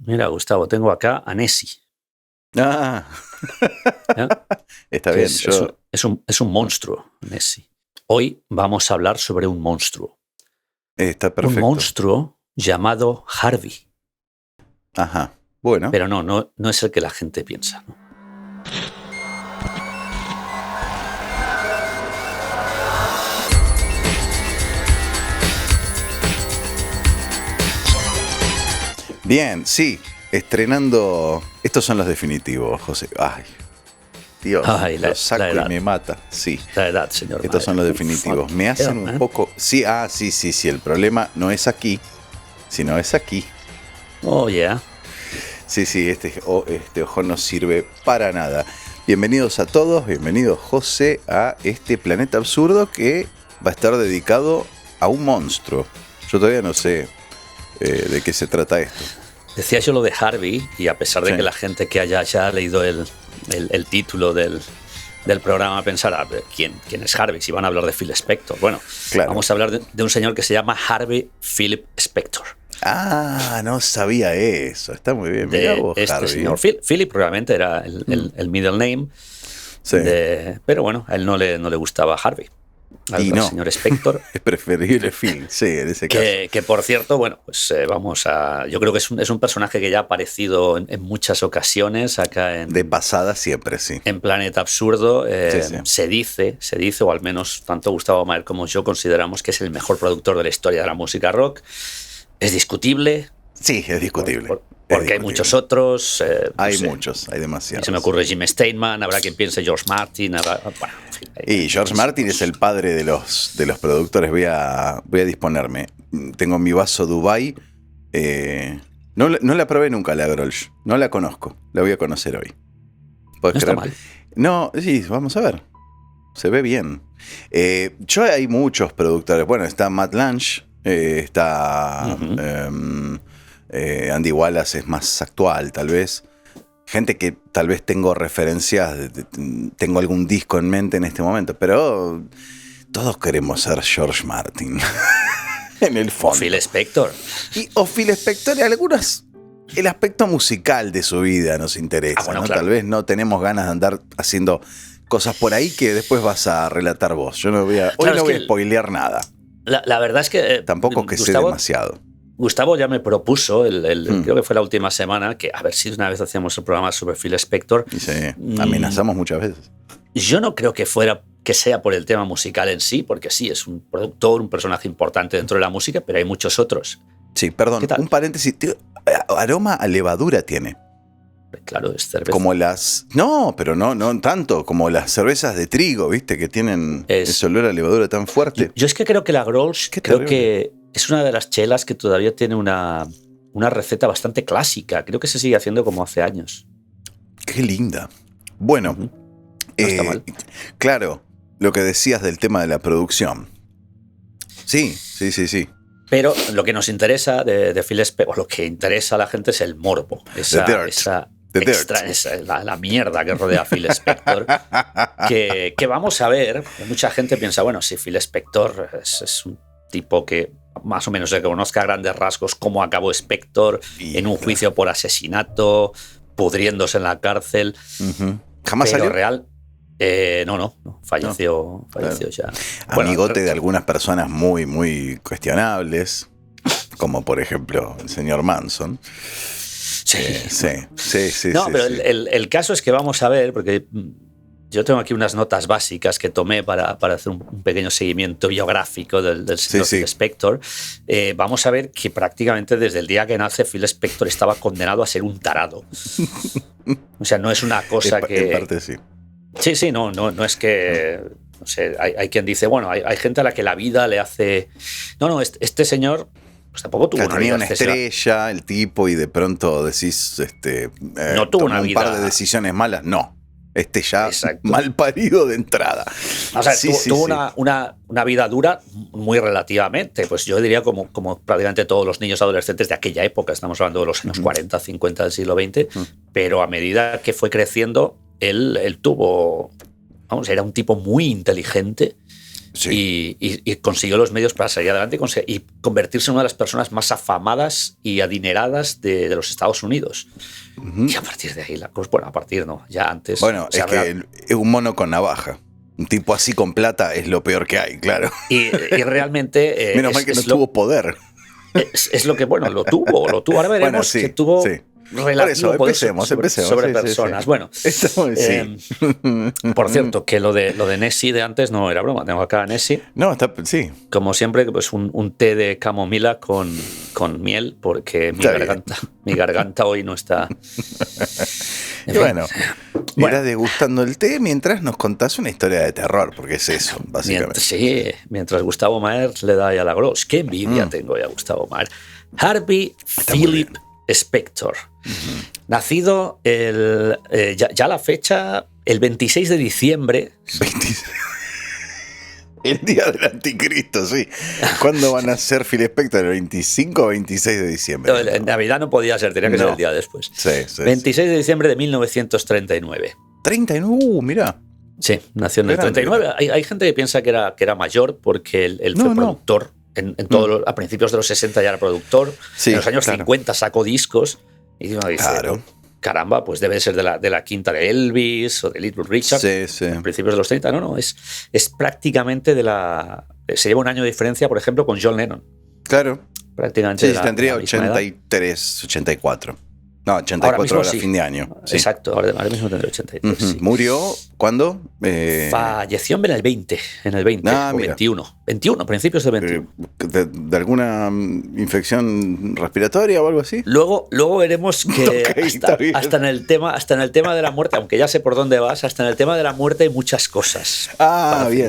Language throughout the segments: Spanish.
Mira, Gustavo, tengo acá a Nessie. Ah, ¿Ya? está Que bien. es un monstruo, Nessie. Hoy vamos a hablar sobre un monstruo. Está Un perfecto. monstruo llamado Harvey. Ajá. Bueno, Pero no es el que la gente piensa, ¿no? bien, sí. Estrenando. Estos son los definitivos, José. Ay, Dios, Ay, lo saco la y edad. me mata. Sí, La edad, señor. estos son los definitivos. Me hacen un poco. Sí, sí. El problema no es aquí, sino es aquí. Oh, yeah. Sí, este ojo no sirve para nada. Bienvenidos a todos, bienvenidos José a este planeta absurdo que va a estar dedicado a un monstruo. Yo todavía no sé de qué se trata esto. Decía yo lo de Harvey, y a pesar de Sí. que la gente que haya ya leído el título del programa pensará, ¿quién es Harvey? Si van a hablar de Phil Spector. Bueno, Claro. vamos a hablar de un señor que se llama Harvey Philip Spector. Ah, no sabía eso. Está muy bien. Mirá De vos, este Harvey. señor. Philip probablemente era el middle name. Sí. Pero bueno, a él no le gustaba Harvey. Al Y no. señor Spector. Es preferible Phil, sí, en ese caso. Que por cierto, bueno, pues yo creo que es un personaje que ya ha aparecido en muchas ocasiones acá De pasada siempre, sí. en Planeta Absurdo. Sí. Se dice, o al menos tanto Gustavo Mael como yo consideramos que es el mejor productor de la historia de la música rock. Es discutible. Sí, es discutible. Porque hay muchos otros. Hay muchos, hay demasiados. Se me ocurre Jim Steinman, habrá quien piense George Martin. Bueno, en fin, Y George Martin es el padre de los productores. Voy a disponerme. Tengo mi vaso Dubai. No la probé nunca, la Grolsch. No la conozco. La voy a conocer hoy. no está mal. No, sí, vamos a ver. Se ve bien. Hay muchos productores. Bueno, está Matt Lange. Está Andy Wallace, es más actual, tal vez. Gente que tal vez tengo referencias, tengo algún disco en mente en este momento, pero todos queremos ser George Martin. En el fondo. Phil Spector. O Phil Spector, y algunos. El aspecto musical de su vida nos interesa, bueno, ¿no? claro. Tal vez no tenemos ganas de andar haciendo cosas por ahí que después vas a relatar vos. Yo no voy a spoilear nada. La verdad es que Tampoco que sé demasiado. Gustavo ya me propuso, creo que fue la última semana, que a ver si una vez hacíamos un programa sobre Phil Spector. Y sí, amenazamos muchas veces. Yo no creo que sea por el tema musical en sí, porque sí, es un productor, un personaje importante dentro de la música, pero hay muchos otros. Sí, perdón, un paréntesis. Aroma a levadura tiene. Claro, es cerveza. Como las... No, pero no tanto, como las cervezas de trigo, ¿viste? Que tienen ese olor a levadura tan fuerte. Yo es que creo que la Grolsch, creo que es una de las chelas que todavía tiene una receta bastante clásica. Creo que se sigue haciendo como hace años. Qué linda. Bueno, No está mal. Claro, lo que decías del tema de la producción. Sí. Pero lo que nos interesa de Phil Spector, o lo que interesa a la gente es el morbo. La mierda que rodea a Phil Spector. que vamos a ver. Mucha gente piensa, bueno, si Phil Spector es un tipo que más o menos se conozca a grandes rasgos cómo acabó Spector en un juicio por asesinato, pudriéndose en la cárcel. ¿Jamás pero salió? Real. No. Falleció ya. Amigote de algunas personas muy, muy cuestionables, como por ejemplo el señor Manson. Sí. No, pero el caso es que vamos a ver, porque yo tengo aquí unas notas básicas que tomé para hacer un pequeño seguimiento biográfico del señor Phil Spector. Vamos a ver que prácticamente desde el día que nace Phil Spector estaba condenado a ser un tarado. O sea, no es una cosa que... En parte sí. Sí, no es que... No sé, hay quien dice, bueno, hay gente a la que la vida le hace... No, este señor... Pues tampoco tuvo una vida. Tenía una estrella, el tipo, y de pronto decís, no tuvo una vida. Un par de decisiones malas. No. Ya mal parido de entrada. O sea, tuvo una vida dura muy relativamente. Pues yo diría como prácticamente todos los niños adolescentes de aquella época. Estamos hablando de los años 40, 50 del siglo XX. Pero a medida que fue creciendo, él tuvo... Vamos, era un tipo muy inteligente. y consiguió los medios para salir adelante y convertirse en una de las personas más afamadas y adineradas de los Estados Unidos. Y a partir de ahí la cosa, bueno, a partir no, ya antes. Bueno, es que es un mono con navaja. Un tipo así con plata es lo peor que hay, claro. Y realmente... Menos mal que no tuvo poder. Es lo que, bueno, lo tuvo. Ahora veremos que tuvo... relativo por eso, empecemos. Sobre personas. Bueno, por cierto, que lo de Nessie de antes no era broma. Tengo acá a Nessie. No, sí. Como siempre, pues un té de camomila con miel, porque mi garganta hoy no está... Y bueno, irás degustando el té mientras nos contás una historia de terror, porque es eso, básicamente. Mientras Gustavo Maher le da ya la gros. Qué envidia tengo ya Gustavo Maher. Harvey Philip Spector. Nacido ya la fecha, el 26 de diciembre. El día del anticristo, sí. ¿Cuándo van a ser Phil Spector? ¿El 25 o 26 de diciembre? No, en Navidad no podía ser, tenía que ser el día después. Sí, 26 de diciembre de 1939. 39, mira. Sí, nació en el 39. Hay gente que piensa que era mayor porque él fue productor. A principios de los 60 ya era productor. Sí, en los años 50 sacó discos. Y uno dice, caramba, pues debe ser de la quinta de Elvis o de Little Richard. Sí. En principios de los 30. No, es prácticamente se lleva un año de diferencia, por ejemplo, con John Lennon. Claro. Prácticamente. Sí, tendría 83, 84. No, 84 era fin de año. Sí. Exacto, ahora mismo tendré 83. Sí. ¿Murió cuándo? Falleció en el 20 o 21. 21, principios del 21. ¿De alguna infección respiratoria o algo así? Luego veremos que hasta en el tema de la muerte, aunque ya sé por dónde vas, hasta en el tema de la muerte hay muchas cosas.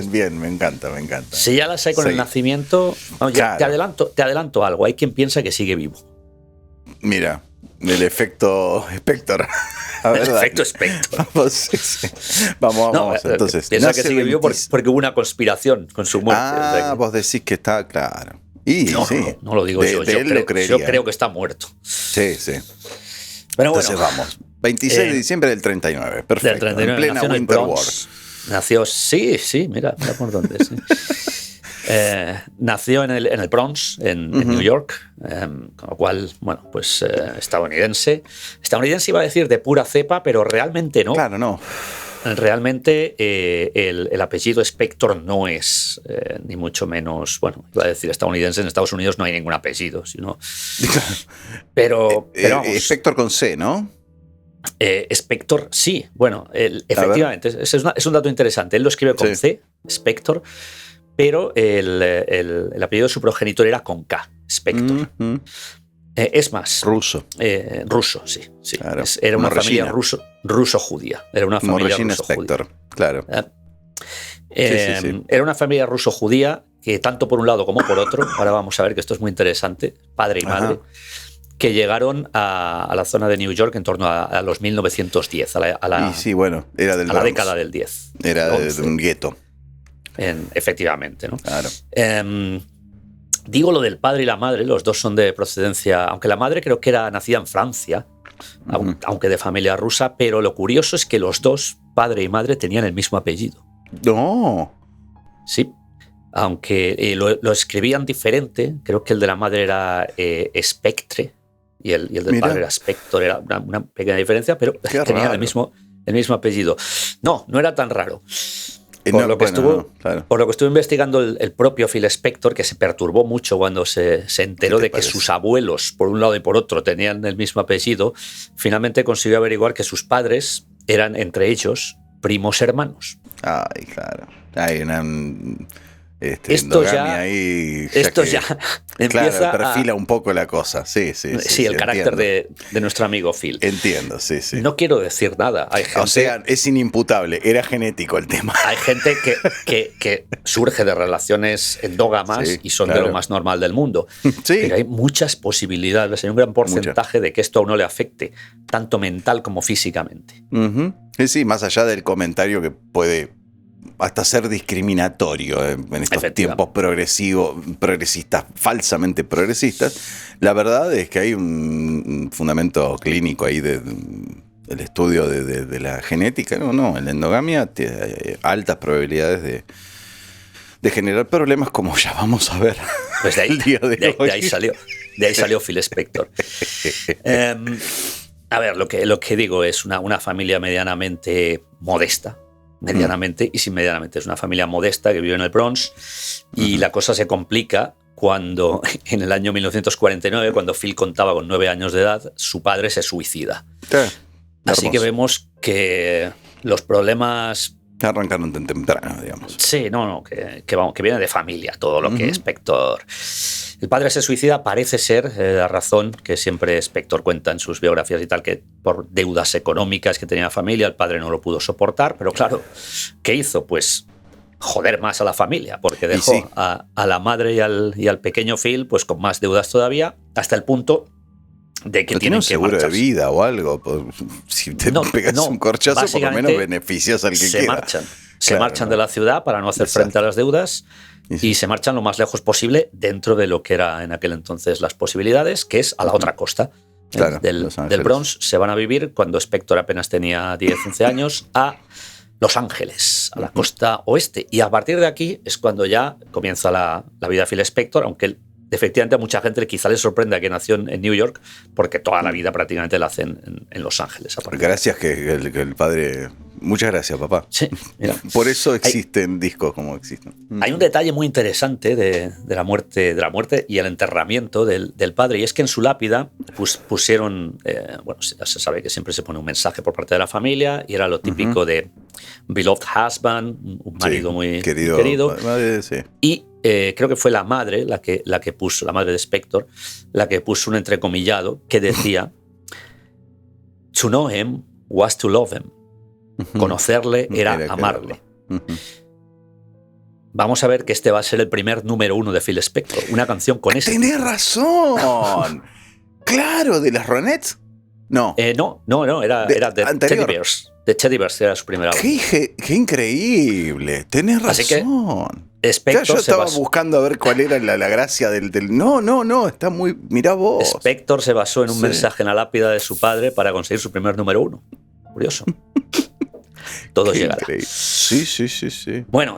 Bien, me encanta. Si ya las hay con el nacimiento, te adelanto algo. Hay quien piensa que sigue vivo. Mira. El efecto Spector. El efecto Spector. Vamos. Entonces, piensa que sigue vivo porque hubo una conspiración con su muerte. Vos decís que está claro. No lo digo yo. Yo creo que está muerto. Sí. Pero entonces vamos. 26 de diciembre del 39. Perfecto. Del 39, en plena Winter War. Nació, mira por dónde. Sí. Nació en el Bronx, en New York, con lo cual, bueno, pues estadounidense. Estadounidense iba a decir de pura cepa, pero realmente no. Claro, no. Realmente el apellido Spector no es ni mucho menos, bueno, iba a decir estadounidense. En Estados Unidos no hay ningún apellido, sino. Pero vamos. Spector con C, ¿no? Spector, sí. Bueno, efectivamente, es un dato interesante. Él lo escribe con C, Spector. Pero el apellido de su progenitor era con K, Spector. Es más... Ruso. Ruso, sí. Claro. Era una familia ruso-judía. Era una familia ruso-judía. Claro. Era una familia ruso-judía que tanto por un lado como por otro, ahora vamos a ver que esto es muy interesante, padre y madre, que llegaron a la zona de New York en torno a los 1910, era del a la década del 10. Era de un gueto. Efectivamente, ¿no? Claro. Digo lo del padre y la madre, los dos son de procedencia, aunque la madre creo que era nacida en Francia, aunque de familia rusa, pero lo curioso es que los dos, padre y madre, tenían el mismo apellido. No. Sí, aunque lo escribían diferente, creo que el de la madre era Spectre y el del padre era Spector, era una pequeña diferencia, pero tenían el mismo apellido. No era tan raro. Por lo que estuve investigando el propio Phil Spector, que se perturbó mucho cuando se enteró de que sus abuelos, por un lado y por otro, tenían el mismo apellido, finalmente consiguió averiguar que sus padres eran, entre ellos, primos hermanos. Ay, claro. Hay una esto ya empieza perfila un poco la cosa. Sí, el carácter de nuestro amigo Phil. Entiendo, sí. No quiero decir nada. Hay gente, o sea, es inimputable, era genético el tema. Hay gente que surge de relaciones endógamas y son de lo más normal del mundo. Sí. Pero hay muchas posibilidades, hay un gran porcentaje de que esto a uno le afecte, tanto mental como físicamente. Sí, más allá del comentario que puede hasta ser discriminatorio en estos tiempos progresistas, falsamente progresistas. La verdad es que hay un fundamento clínico ahí del estudio de la genética. No, en la endogamia hay altas probabilidades de generar problemas, como ya vamos a ver. Pues de ahí, el día de hoy. De ahí salió Phil Spector. A ver, lo que digo es una familia medianamente modesta. Y sin medianamente. Es una familia modesta que vive en el Bronx y la cosa se complica cuando en el año 1949, cuando Phil contaba con 9 años de edad, su padre se suicida. Así que vemos que los problemas arrancaron tan temprano, digamos. Sí, que viene de familia, todo lo que es Spector. El padre se suicida, parece ser la razón que siempre Spector cuenta en sus biografías y tal, que por deudas económicas que tenía la familia, el padre no lo pudo soportar, pero claro, ¿qué hizo? Pues joder más a la familia, porque dejó a la madre y al pequeño Phil pues con más deudas todavía, hasta el punto de que tienen un seguro de vida o algo. Si te pegas un corchazo, por lo menos beneficias al que quiera. Se marchan de la ciudad para no hacer frente a las deudas y se marchan lo más lejos posible dentro de lo que era en aquel entonces las posibilidades, que es a la otra costa. Del Bronx se van a vivir cuando Spector apenas tenía 10, 11 años a Los Ángeles, a la costa oeste. Y a partir de aquí es cuando ya comienza la vida de Phil Spector, aunque efectivamente a mucha gente quizá le sorprenda que nació en New York, porque toda la vida prácticamente la hacen en Los Ángeles. Gracias que el padre... Muchas gracias, papá. Sí, mira. Por eso existen discos como existen. Hay un detalle muy interesante de la muerte y el enterramiento del padre, y es que en su lápida pusieron, ya se sabe que siempre se pone un mensaje por parte de la familia, y era lo típico de beloved husband, un marido muy querido. Madre, sí. Y creo que fue la madre la que puso, la madre de Spector, la que puso un entrecomillado que decía: To know him was to love him. Conocerle era amarle. Vamos a ver que este va a ser el primer número 1 de Phil Spector. Una canción con ese. ¡Tenés razón! ¡Claro! ¿De las Ronettes? No. No, era de Teddy Bears. De Teddy Bears era su primera álbum. ¡Qué increíble! Tenés razón. Así que Spector yo estaba buscando a ver cuál era la gracia del... No, está muy... Mirá vos. Spector se basó en un mensaje en la lápida de su padre para conseguir su primer número 1. Curioso. Todo llegará. Increíble. Sí. Bueno,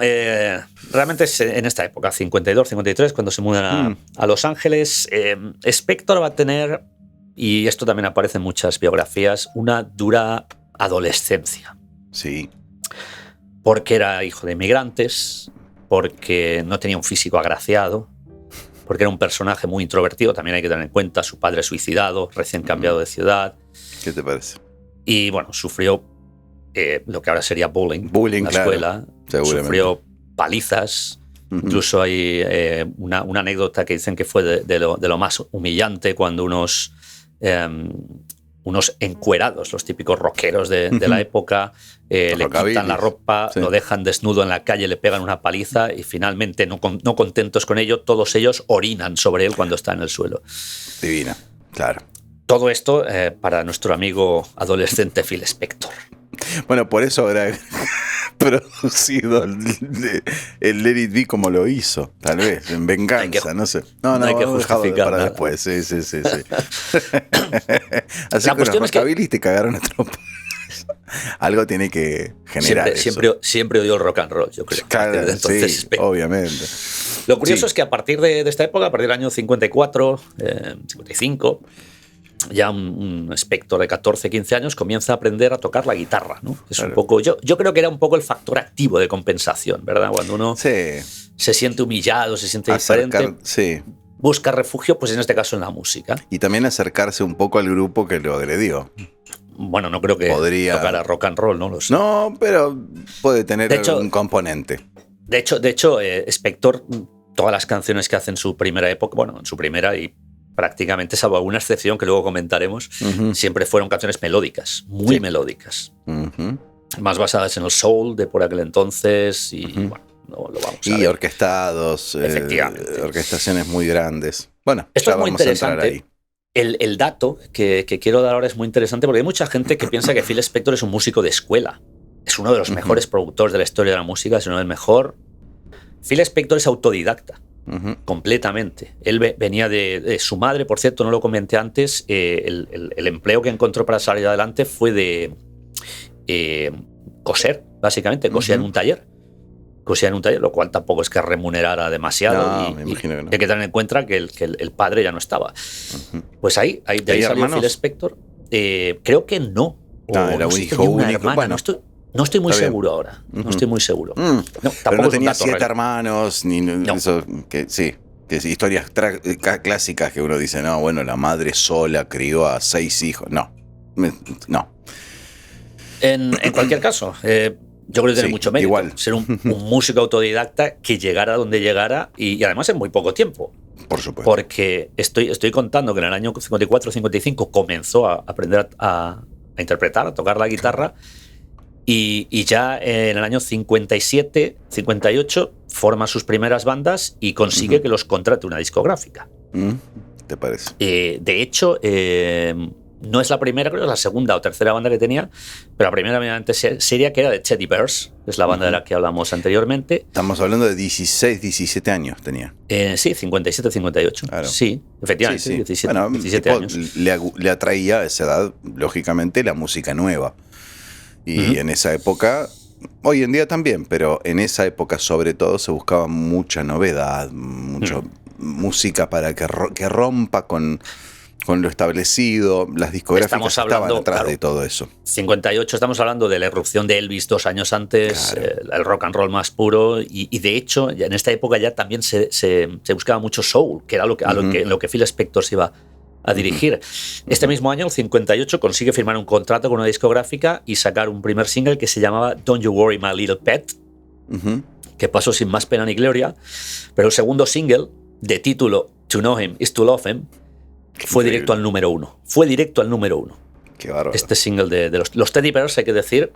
realmente es en esta época, 52, 53, cuando se mudan a Los Ángeles. Spector va a tener, y esto también aparece en muchas biografías, una dura adolescencia. Sí. Porque era hijo de inmigrantes, porque no tenía un físico agraciado, porque era un personaje muy introvertido, también hay que tener en cuenta, su padre suicidado, recién cambiado de ciudad. ¿Qué te parece? Y bueno, sufrió lo que ahora sería bullying en la escuela. Sufrió palizas. Incluso hay una anécdota que dicen que fue de lo más humillante cuando unos encuerados, los típicos rockeros de la época, le quitan la ropa, lo dejan desnudo en la calle, le pegan una paliza y finalmente, no contentos con ello, todos ellos orinan sobre él cuando está en el suelo. Divina, claro. Todo esto para nuestro amigo adolescente Phil Spector. Bueno, por eso habrá producido el Let It Be como lo hizo, tal vez, en venganza, no sé. No hay que justificar para después, sí. Así que los rockabilis te cagaron a tropas. Algo tiene que generar siempre odió el rock and roll, yo creo. Claro, entonces, sí, obviamente. Lo curioso es que a partir de esta época, a partir del año 54, 55... ya un Spector de 14, 15 años comienza a aprender a tocar la guitarra, ¿no? Es un poco, yo creo que era un poco el factor activo de compensación, ¿verdad? Cuando uno se siente humillado, se siente diferente, busca refugio, pues en este caso en la música. Y también acercarse un poco al grupo que lo agredió. Bueno, no creo que tocara rock and roll, no lo sé. No, pero puede tener un componente. De hecho, Spector, todas las canciones que hace en su primera época, bueno, en su primera y prácticamente, salvo alguna excepción que luego comentaremos, siempre fueron canciones melódicas, muy melódicas. Más basadas en el soul de por aquel entonces y bueno, no lo vamos a ver. Orquestados, orquestaciones muy grandes. Bueno, esto es muy interesante. El dato que quiero dar ahora es muy interesante porque hay mucha gente que piensa que Phil Spector es un músico de escuela. Es uno de los mejores productores de la historia de la música, es uno del mejor. Phil Spector es autodidacta. Completamente. Él venía de su madre, por cierto, no lo comenté antes, el empleo que encontró para salir adelante fue de coser, básicamente, cosía en un taller. cosía en un taller, lo cual tampoco es que remunerara demasiado. No, me imagino que no. Hay que tener en cuenta que el padre ya no estaba. Pues ahí de ahí salió Phil Spector. Creo que no. Era un hijo único. Bueno, no estoy muy seguro ahora. No estoy muy seguro. No, pero no tenía 7 hermanos, ni eso. Que sí. Que historias clásicas que uno dice, no, bueno, la madre sola crió a 6 hijos. No. En cualquier caso, yo creo que tiene mucho mérito. Igual. Ser un músico autodidacta que llegara donde llegara y además en muy poco tiempo. Por supuesto. Porque estoy contando que en el año 54-55 comenzó a aprender a interpretar, a tocar la guitarra, y ya en el año 57-58 forma sus primeras bandas y consigue que los contrate una discográfica. ¿Te parece? De hecho, no es la primera, creo que es la segunda o tercera banda que tenía, pero la primera medianamente seria, que era de Teddy Bears, que es la banda de la que hablamos anteriormente. Estamos hablando de 16, 17 años tenía. Sí, 57, 58. Claro. Sí, efectivamente, sí. 17, bueno, 17 años. Le atraía a esa edad, lógicamente, la música nueva. Y en esa época, hoy en día también, pero en esa época sobre todo se buscaba mucha novedad, mucha música para que rompa con lo establecido. Las discográficas estaban atrás de todo eso. 58, estamos hablando de la irrupción de Elvis 2 años antes, claro. El rock and roll más puro, y de hecho ya en esta época ya también se buscaba mucho soul, que era lo que Phil Spector se iba a dirigir. Este mismo año, el 58, consigue firmar un contrato con una discográfica y sacar un primer single que se llamaba Don't You Worry My Little Pet, que pasó sin más pena ni gloria, pero el segundo single, de título To Know Him Is To Love Him, fue directo al número 1. Qué bárbaro. Este single de los Teddy Bears, hay que decir.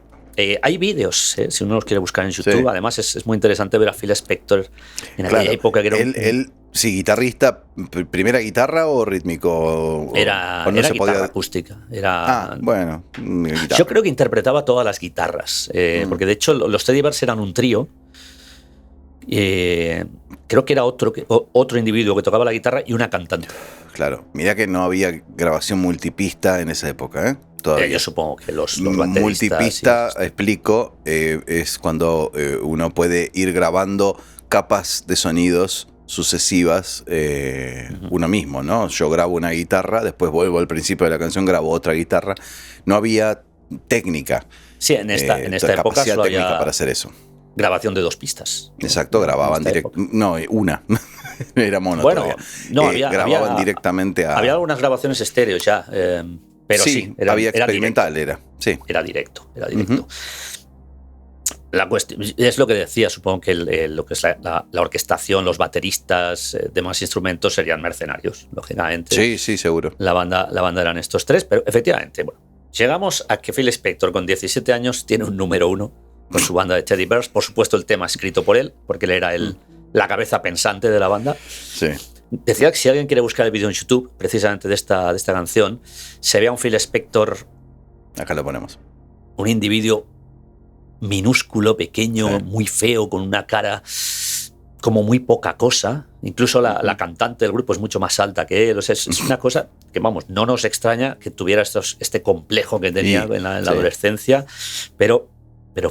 Hay vídeos, si uno los quiere buscar en YouTube. Sí. Además, es muy interesante ver a Phil Spector en aquella época. Que era él, sí, guitarrista, ¿primera guitarra o rítmico? Era guitarra acústica. Bueno. Guitarra. Yo creo que interpretaba todas las guitarras. Porque de hecho, los Teddy Bears eran un trío. Creo que era otro individuo que tocaba la guitarra y una cantante. Claro, mira que no había grabación multipista en esa época, ¿eh? Todavía. Yo supongo que los bateristas... Multipista, explico, es cuando uno puede ir grabando capas de sonidos sucesivas uno mismo, ¿no? Yo grabo una guitarra, después vuelvo al principio de la canción, grabo otra guitarra. No había técnica. Sí, en esta época solo técnica había para hacer eso. Grabación de 2 pistas. Exacto, grababan directo. No, una. Era mono. Bueno, todavía. No, grababan directamente a. Había algunas grabaciones estéreos ya, pero sí, había experimental, era. Sí. Era directo. La cuestión es lo que decía, supongo que lo que es la orquestación, los bateristas, demás instrumentos serían mercenarios, lógicamente. Sí, seguro. La banda eran estos 3, pero efectivamente, bueno, llegamos a que Phil Spector con 17 años tiene un número 1 con su banda de Teddy Bears. Por supuesto, el tema escrito por él, porque él era la cabeza pensante de la banda. Sí. Decía que si alguien quiere buscar el vídeo en YouTube, precisamente de esta canción, se ve a un Phil Spector. Acá lo ponemos. Un individuo minúsculo, pequeño, muy feo, con una cara como muy poca cosa. Incluso la cantante del grupo es mucho más alta que él. O sea, es una cosa que, vamos, no nos extraña que tuviera este complejo que tenía en la adolescencia, pero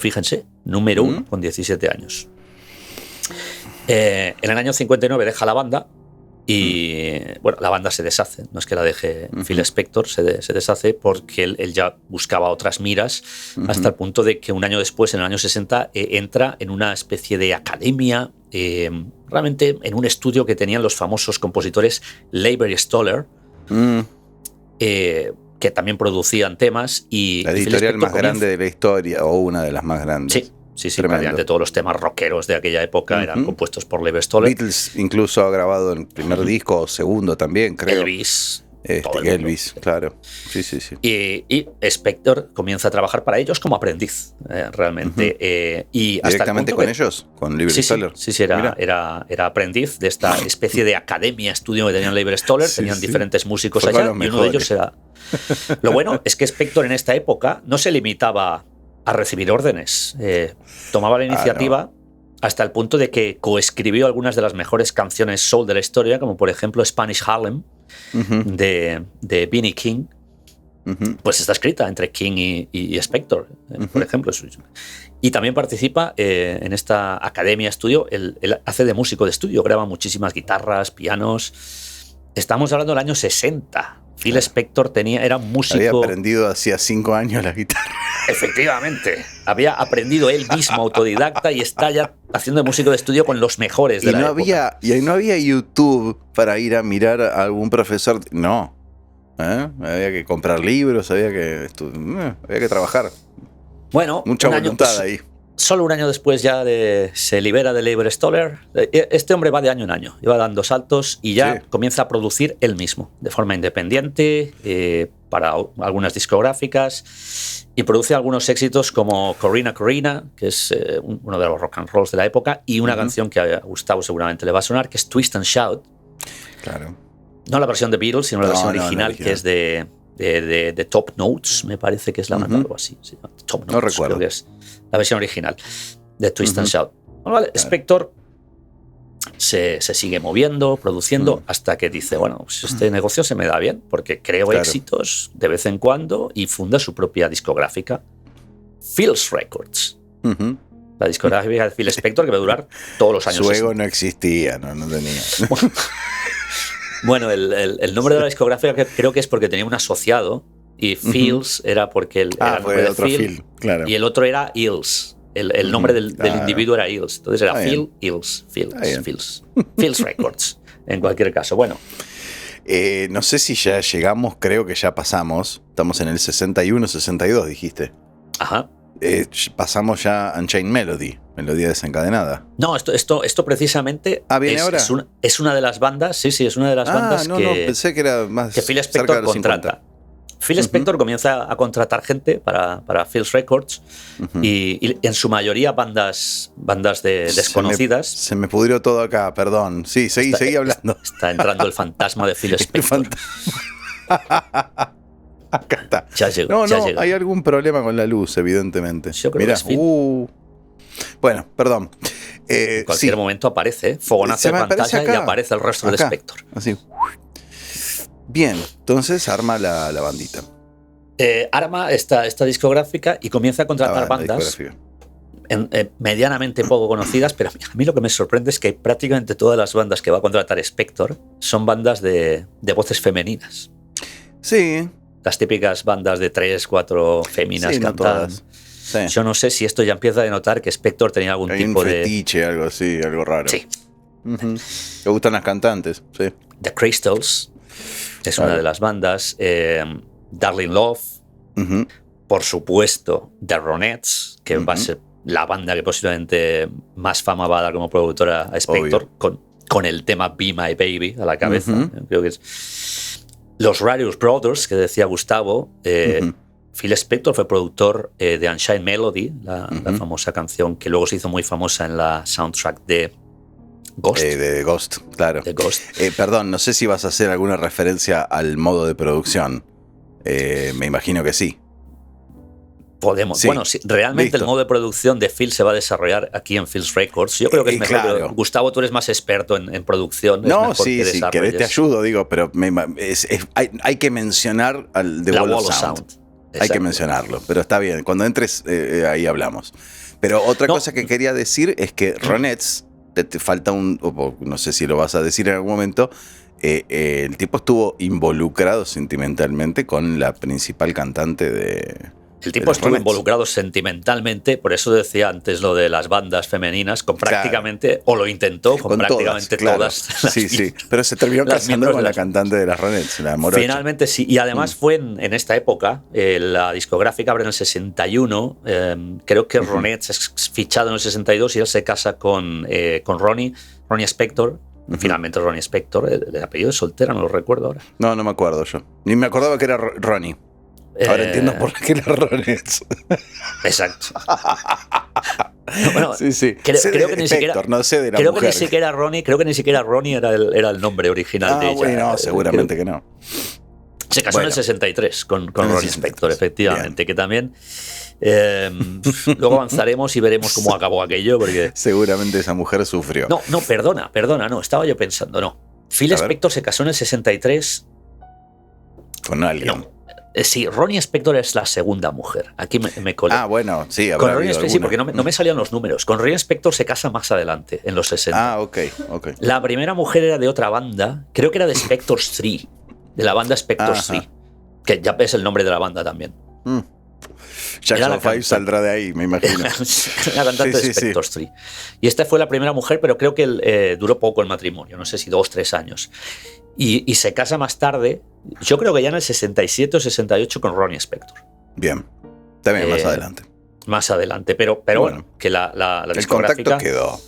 fíjense, número 1 con 17 años. En el año 59 deja la banda y bueno, la banda se deshace. No es que la deje Phil Spector, se deshace porque él ya buscaba otras miras, hasta el punto de que un año después, en el año 60, entra en una especie de academia, realmente en un estudio que tenían los famosos compositores Leiber y Stoller, que también producían temas. Y la editorial más grande de la historia, o una de las más grandes. Sí, prácticamente todos los temas rockeros de aquella época eran compuestos por Leiber Stoller. Beatles incluso ha grabado el primer disco, o segundo también, creo. Elvis. Elvis, claro. Sí. Y Spector comienza a trabajar para ellos como aprendiz, realmente. Y hasta ¿directamente con ellos? ¿Con Leiber Stoller? Sí, era aprendiz de esta especie de academia, estudio que tenían Leiber Stoller. Tenían diferentes músicos allá, y uno de ellos era... Lo bueno es que Spector en esta época no se limitaba a recibir órdenes. Tomaba la iniciativa hasta el punto de que coescribió algunas de las mejores canciones soul de la historia, como por ejemplo Spanish Harlem, de B.B. King, pues está escrita entre King y Spector, por ejemplo. Y también participa en esta Academia Studio. Él hace de músico de estudio, graba muchísimas guitarras, pianos. Estamos hablando del año 60. Phil Spector era músico. Había aprendido hacía 5 años la guitarra. Efectivamente. Había aprendido él mismo, autodidacta, y está ya haciendo de músico de estudio con los mejores de la época. Y no había YouTube para ir a mirar a algún profesor. No. Había que comprar libros, había que trabajar. Bueno, mucha voluntad ahí. Solo un año después ya se libera de Leiber Stoller. Este hombre va de año en año, iba dando saltos y ya comienza a producir él mismo, de forma independiente, para algunas discográficas, y produce algunos éxitos como Corrina Corrina, que es uno de los rock and rolls de la época, y una canción que a Gustavo seguramente le va a sonar, que es Twist and Shout. Claro. No la versión de Beatles, sino la versión original, que es de Top Notes, me parece que es la banda, algo así. Sí, Top Notes, no recuerdo. Creo que es la versión original de Twist and Shout. Bueno, vale, Spector se sigue moviendo, produciendo, hasta que dice, bueno, pues este negocio se me da bien, porque creo éxitos de vez en cuando, y funda su propia discográfica, Phil's Records. La discográfica de Phil Spector, que va a durar todos los años. Su ego no existía, no tenía. Bueno, el nombre de la discográfica creo que es porque tenía un asociado, y Phil's era porque era el nombre de Phil, claro. Y el otro era Hills. El nombre del individuo era Hills. Entonces era Phil, Hills, Phil's Records, en cualquier caso. Bueno. No sé si ya llegamos, creo que ya pasamos. Estamos en el 61, 62, dijiste. Ajá. Pasamos ya a Unchained Melody, Melodía Desencadenada. No, esto precisamente ¿viene ahora? Es una de las bandas, sí, es una de las bandas no, pensé que era más que Phil Spector contrata. Phil Spector comienza a contratar gente para Phil's Records, y en su mayoría bandas desconocidas. Se me pudrió todo acá, perdón. Sí, seguí hablando. Está entrando el fantasma de Phil Spector. Acá está. Ya llegó. Hay algún problema con la luz, evidentemente. Yo creo que es bueno, perdón. En cualquier momento aparece, fogonazo de pantalla, y aparece el rostro de Spector. Así. Bien, entonces arma la bandita. Arma esta discográfica y comienza a contratar bandas medianamente poco conocidas, pero a mí lo que me sorprende es que prácticamente todas las bandas que va a contratar Spector son bandas de voces femeninas. Sí. Las típicas bandas de 3, 4 féminas cantando. Sí. Yo no sé si esto ya empieza a denotar que Spector tenía algún tipo de fetiche, algo así, algo raro. Sí. Le gustan las cantantes, sí. The Crystals es una de las bandas. Darling Love. Por supuesto, The Ronettes, que va a ser la banda que posiblemente más fama va a dar como productora a Spector, con el tema Be My Baby a la cabeza. Creo que es. Los Rarius Brothers, que decía Gustavo. Phil Spector fue productor de Unchained Melody, la famosa canción que luego se hizo muy famosa en la soundtrack de Ghost. De Ghost, claro. De Ghost. Perdón, no sé si vas a hacer alguna referencia al modo de producción. Me imagino que sí. Podemos. Sí. Bueno, sí, realmente el modo de producción de Phil se va a desarrollar aquí en Phil's Records. Yo creo que es mejor. Claro. Gustavo, tú eres más experto en producción. No, sí, querés te ayudo, digo, pero hay que mencionar al The Wall of Sound. Hay que mencionarlo, pero está bien. Cuando entres, ahí hablamos. Pero otra cosa que quería decir es que Ronettes, te falta no sé si lo vas a decir en algún momento, el tipo estuvo involucrado sentimentalmente con la principal cantante de... El tipo estuvo involucrado sentimentalmente, por eso decía antes lo de las bandas femeninas, con prácticamente, o lo intentó, con prácticamente todas. Sí, pero se terminó casando con la cantante de las Ronettes, la morocha. Finalmente sí, y además fue en esta época, la discográfica abre en el 61, creo que Ronettes es fichado en el 62 y él se casa con Ronnie Spector. Finalmente Ronnie Spector, el apellido de soltera, no lo recuerdo ahora. No me acuerdo yo. Ni me acordaba que era Ronnie. Ahora entiendo por qué las Ronettes. Exacto. Bueno, sí. Creo que ni siquiera. No sé de la creo mujer. Que ni siquiera Ronnie. Creo que ni siquiera Ronnie era el nombre original de ella. Bueno, seguramente que no. Se casó en el 63 con Ronnie Spector, efectivamente. Bien. Que también. Luego avanzaremos y veremos cómo acabó aquello. Porque seguramente esa mujer sufrió. No, perdona, no. Estaba yo pensando, no. Phil Spector se casó en el 63. Con alguien. Sí, Ronnie Spector es la segunda mujer. Aquí me colé. Bueno, sí, habrá con Ronnie habido Spector, sí, alguna. porque no me salían los números. Con Ronnie Spector se casa más adelante, en los 60. Ok. La primera mujer era de otra banda, creo que era de Spector's 3, de la banda Spector's 3, que ya es el nombre de la banda también. Jackson 5 saldrá de ahí, me imagino. La cantante de Spector's 3. Y esta fue la primera mujer, pero creo que duró poco el matrimonio, no sé si 2 o 3 años. Y se casa más tarde, yo creo que ya en el 67 o 68 con Ronnie Spector. Bien, también más adelante. Más adelante, pero bueno, que la discográfica... El contacto quedó,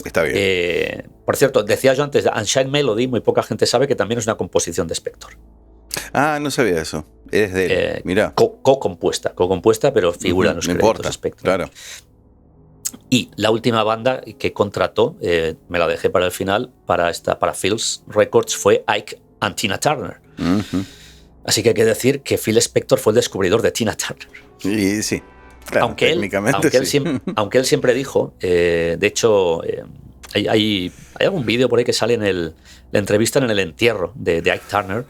está bien. Por cierto, decía yo antes, Unchained Melody, muy poca gente sabe que también es una composición de Spector. No sabía eso. Es de él, mirá. Co-compuesta, pero figura en los créditos de Spector. Claro. Y la última banda que contrató, me la dejé para el final, para Phil's Records, fue Ike and Tina Turner. Así que hay que decir que Phil Spector fue el descubridor de Tina Turner. Sí, claro, aunque él siempre dijo, de hecho, hay algún vídeo por ahí que sale la entrevista en el entierro de Ike Turner,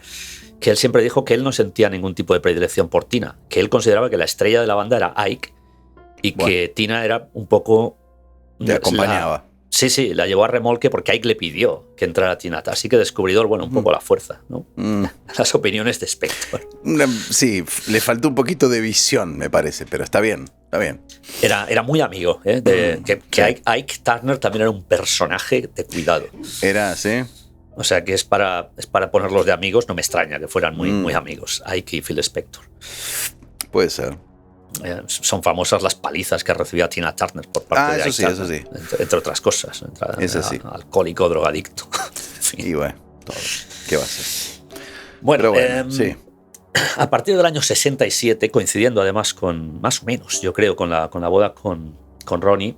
que él siempre dijo que él no sentía ningún tipo de predilección por Tina, que él consideraba que la estrella de la banda era Ike y que Tina era un poco... Le acompañaba. Sí, la llevó a remolque porque Ike le pidió que entrara Tina. Así que descubridor, un poco la fuerza, ¿no? Las opiniones de Spector. Sí, le faltó un poquito de visión, me parece, pero está bien. Era muy amigo, que Ike Turner también era un personaje de cuidado. Era, sí. O sea que es para ponerlos de amigos, no me extraña que fueran muy amigos, Ike y Phil Spector. Puede ser. Son famosas las palizas que recibía Tina Turner por parte de Ike Turner, eso sí. entre otras cosas. Sí. Alcohólico, drogadicto. Y bueno, todo. ¿Qué va a ser? Bueno, sí. A partir del año 67, coincidiendo además con, más o menos, yo creo, con la boda con Ronnie,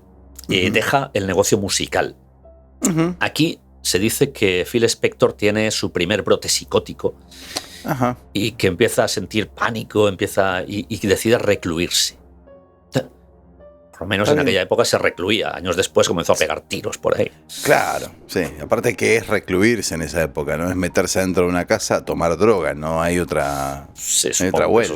deja el negocio musical. Aquí se dice que Phil Spector tiene su primer brote psicótico. Y que empieza a sentir pánico, y decide recluirse. Por lo menos en aquella época se recluía. Años después comenzó a pegar tiros por ahí. Claro, sí. Aparte que es recluirse en esa época, ¿no? Es meterse dentro de una casa a tomar droga, no hay otra, otra vuelta.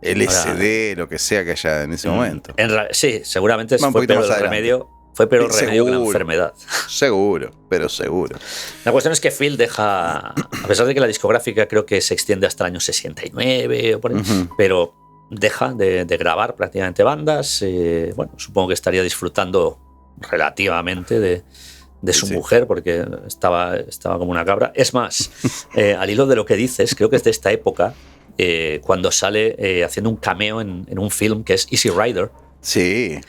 LSD, lo que sea que haya en ese momento. Sí, seguramente fue peor el remedio. Fue peor el remedio que la enfermedad. Seguro. La cuestión es que Phil deja, a pesar de que la discográfica creo que se extiende hasta el año 69, o por ahí, pero deja de grabar prácticamente bandas. Supongo que estaría disfrutando relativamente de su mujer, porque estaba como una cabra. Es más, al hilo de lo que dices, creo que es de esta época, cuando sale haciendo un cameo en un film que es Easy Rider. Sí.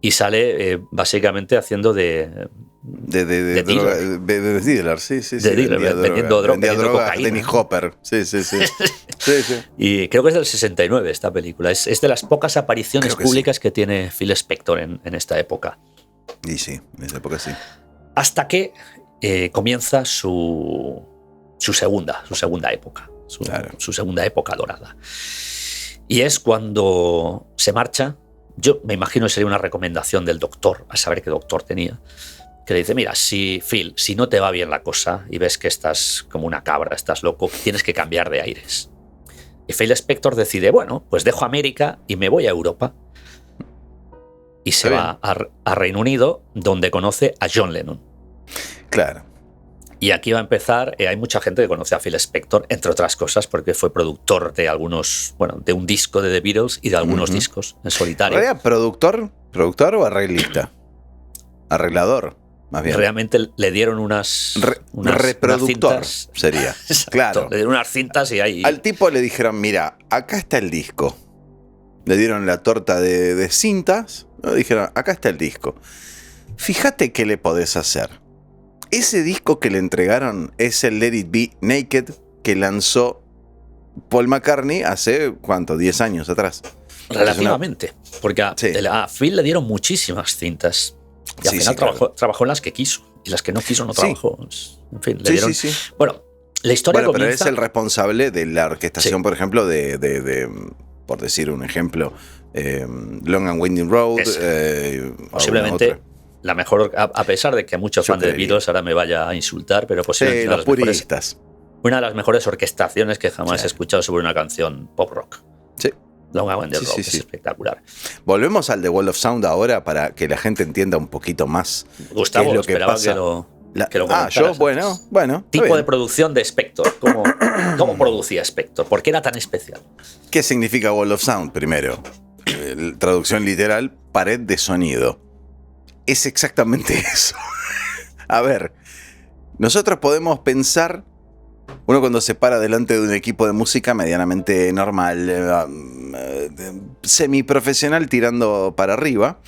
Y sale básicamente haciendo de dealer, sí. De dealer, vendiendo droga, Denny Hopper, sí. Y creo que es del 69 esta película. Es de las pocas apariciones públicas que tiene Phil Spector en esta época. Y sí, en esa época sí. Hasta que comienza su segunda época. Su segunda época dorada. Y es cuando se marcha. Yo me imagino que sería una recomendación del doctor, a saber qué doctor tenía, que le dice, mira, Phil, si no te va bien la cosa y ves que estás como una cabra, estás loco, tienes que cambiar de aires. Y Phil Spector decide, pues dejo América y me voy a Europa. Y se va a Reino Unido, donde conoce a John Lennon. Claro. Y aquí va a empezar, hay mucha gente que conoce a Phil Spector, entre otras cosas, porque fue productor de de un disco de The Beatles y de algunos discos en solitario. ¿Era productor o arreglista? Arreglador, más bien. Realmente le dieron unas reproductor, unas cintas. Sería. Exacto, claro. le dieron unas cintas y ahí... Al tipo le dijeron, mira, acá está el disco. Le dieron la torta de cintas, le dijeron, acá está el disco. Fíjate qué le podés hacer. Ese disco que le entregaron es el Let It Be Naked que lanzó Paul McCartney hace, ¿cuánto? 10 años atrás. Relativamente. Porque a Phil le dieron muchísimas cintas. Y al final trabajó en las que quiso. Y las que no quiso no trabajó. En fin, le dieron... Sí. Bueno, la historia comienza... pero es el responsable de la orquestación, por ejemplo, de por decir un ejemplo, Long and Winding Road. Posiblemente... La mejor, a pesar de que muchos fans de Beatles ahora me vaya a insultar, pero posiblemente los puristas. Una de las mejores orquestaciones que jamás he escuchado sobre una canción pop rock. Sí. Long Island Rock es espectacular. Volvemos al The Wall of Sound ahora para que la gente entienda un poquito más. Gustavo, qué es lo que esperaba pasa. que lo comentaras. Bueno. Tipo de producción de Spector. ¿Cómo producía Spector? ¿Por qué era tan especial? ¿Qué significa Wall of Sound primero? Traducción literal, pared de sonido. Es exactamente eso. A ver, nosotros podemos pensar, uno cuando se para delante de un equipo de música medianamente normal, semiprofesional tirando para arriba,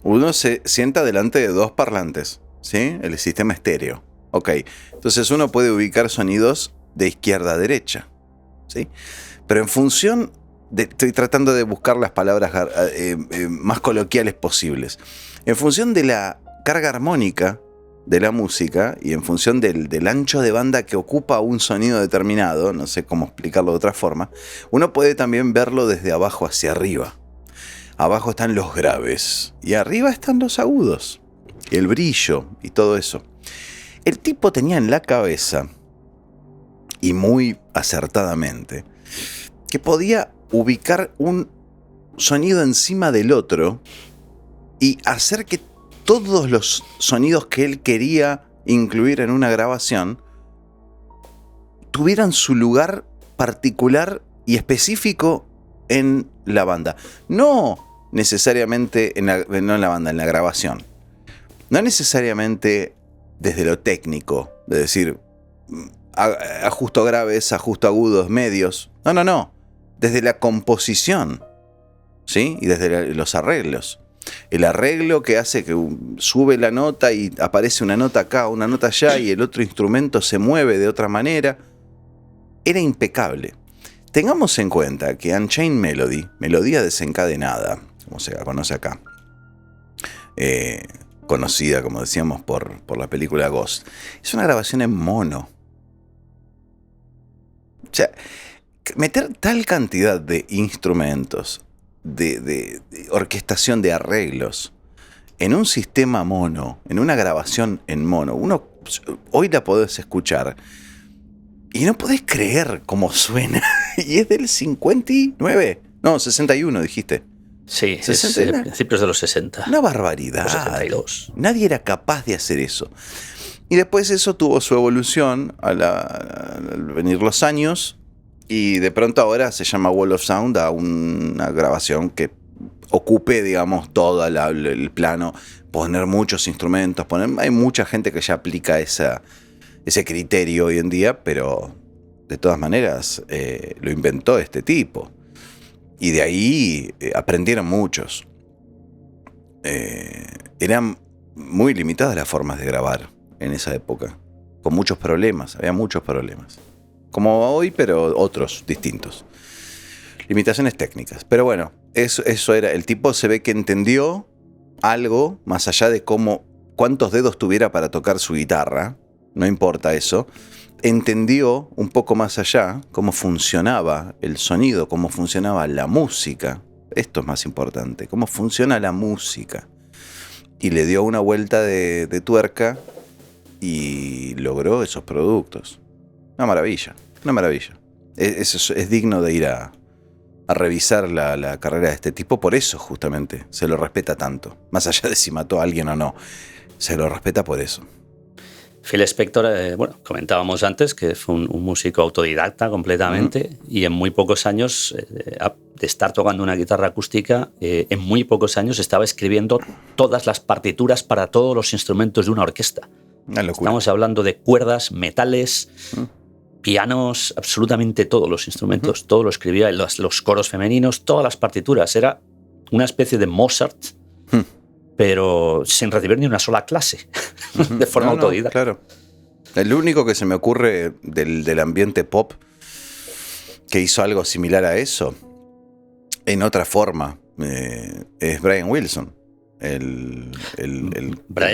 uno se sienta delante de dos parlantes, ¿sí? El sistema estéreo. Ok, entonces uno puede ubicar sonidos de izquierda a derecha, ¿sí? Pero en función estoy tratando de buscar las palabras más coloquiales posibles. En función de la carga armónica de la música y en función del ancho de banda que ocupa un sonido determinado, no sé cómo explicarlo de otra forma, uno puede también verlo desde abajo hacia arriba. Abajo están los graves y arriba están los agudos, el brillo y todo eso. El tipo tenía en la cabeza, y muy acertadamente, que podía ubicar un sonido encima del otro y hacer que todos los sonidos que él quería incluir en una grabación tuvieran su lugar particular y específico en la banda. No necesariamente en la banda, en la grabación. No necesariamente desde lo técnico, de decir, ajusto graves, ajusto agudos, medios. No. Desde la composición, ¿sí? Y desde los arreglos. El arreglo que hace que sube la nota y aparece una nota acá, una nota allá y el otro instrumento se mueve de otra manera, era impecable. Tengamos en cuenta que Unchained Melody, melodía desencadenada, como se la conoce acá, conocida, como decíamos, por la película Ghost, es una grabación en mono. O sea, meter tal cantidad de instrumentos, de orquestación de arreglos en un sistema mono, en una grabación en mono, uno hoy la podés escuchar y no podés creer cómo suena. Y es del 59, no, 61 dijiste. Sí, 60, es principios de los 60. Una barbaridad. Los 72. Nadie era capaz de hacer eso. Y después eso tuvo su evolución al venir los años. Y de pronto ahora se llama Wall of Sound a una grabación que ocupe, digamos, todo el plano. Poner muchos instrumentos. Hay mucha gente que ya aplica ese criterio hoy en día, pero de todas maneras lo inventó este tipo. Y de ahí aprendieron muchos. Eran muy limitadas las formas de grabar en esa época. Con muchos problemas, había muchos problemas. Como hoy, pero otros distintos. Limitaciones técnicas. Pero bueno, eso era. El tipo se ve que entendió algo más allá de cuántos dedos tuviera para tocar su guitarra. No importa eso. Entendió un poco más allá cómo funcionaba el sonido, cómo funcionaba la música. Esto es más importante. Cómo funciona la música. Y le dio una vuelta de tuerca y logró esos productos. Una maravilla, una maravilla. Es digno de ir a revisar la carrera de este tipo. Por eso, justamente, se lo respeta tanto. Más allá de si mató a alguien o no. Se lo respeta por eso. Phil Spector, comentábamos antes que fue un músico autodidacta completamente. Y en muy pocos años, de estar tocando una guitarra acústica, en muy pocos años estaba escribiendo todas las partituras para todos los instrumentos de una orquesta. Una locura. Estamos hablando de cuerdas, metales, pianos, absolutamente todos los instrumentos. Todo lo escribía, los coros femeninos, todas las partituras. Era una especie de Mozart, pero sin recibir ni una sola clase, de forma autodidacta. Claro. El único que se me ocurre del ambiente pop que hizo algo similar a eso, en otra forma, es Brian Wilson. El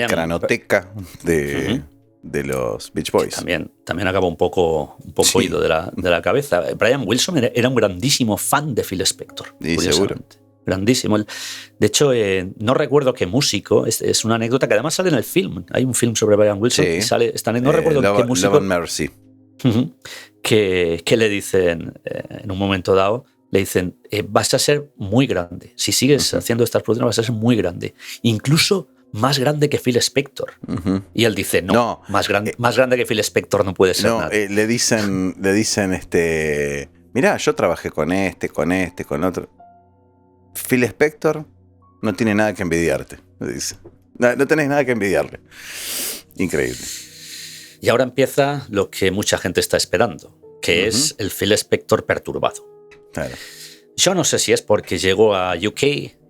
cranoteca de los Beach Boys. También acabó un poco ido de la cabeza. Brian Wilson era un grandísimo fan de Phil Spector. Sí, seguro. Grandísimo. De hecho, no recuerdo qué músico, es una anécdota que además sale en el film. Hay un film sobre Brian Wilson y sale esta anécdota. No recuerdo qué músico. Love and Mercy. que le dicen en un momento dado, le dicen, vas a ser muy grande. Si sigues haciendo estas producciones vas a ser muy grande. Incluso más grande que Phil Spector. Y él dice, no, más grande que Phil Spector no puede ser nada. Le dicen mirá, yo trabajé con otro. Phil Spector no tiene nada que envidiarte, le dice. No tenés nada que envidiarle. Increíble. Y ahora empieza lo que mucha gente está esperando, que es el Phil Spector perturbado. Claro. Yo no sé si es porque llegó a UK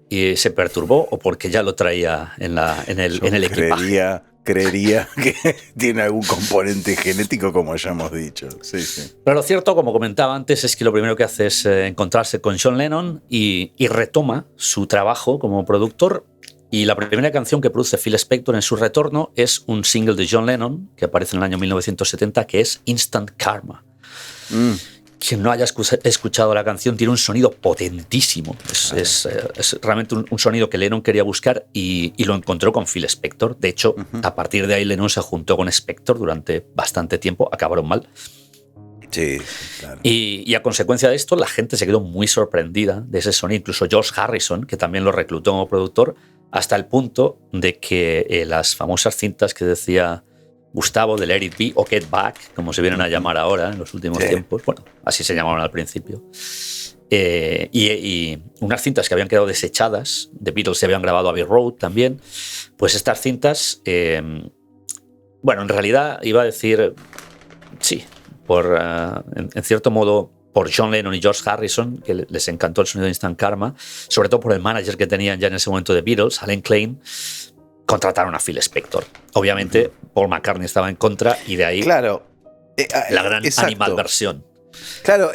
y se perturbó o porque ya lo traía en el equipaje. Creería que tiene algún componente genético, como ya hemos dicho. Sí. Pero lo cierto, como comentaba antes, es que lo primero que hace es encontrarse con John Lennon y retoma su trabajo como productor. Y la primera canción que produce Phil Spector en su retorno es un single de John Lennon que aparece en el año 1970, que es Instant Karma. Quien no haya escuchado la canción tiene un sonido potentísimo. Es realmente un sonido que Lennon quería buscar y lo encontró con Phil Spector. De hecho, a partir de ahí Lennon se juntó con Spector durante bastante tiempo. Acabaron mal. Sí, claro. Y a consecuencia de esto, la gente se quedó muy sorprendida de ese sonido. Incluso George Harrison, que también lo reclutó como productor, hasta el punto de que las famosas cintas que decía Gustavo de Let It Be o Get Back, como se vienen a llamar ahora en los últimos tiempos, bueno, así se llamaban al principio, y unas cintas que habían quedado desechadas, The Beatles se habían grabado Abbey Road también, pues estas cintas, bueno, en realidad iba a decir, sí, en cierto modo, por John Lennon y George Harrison, que les encantó el sonido de Instant Karma, sobre todo por el manager que tenían ya en ese momento de Beatles, Alan Klein, contrataron a Phil Spector. Obviamente, Paul McCartney estaba en contra y de ahí la gran animadversión. Claro,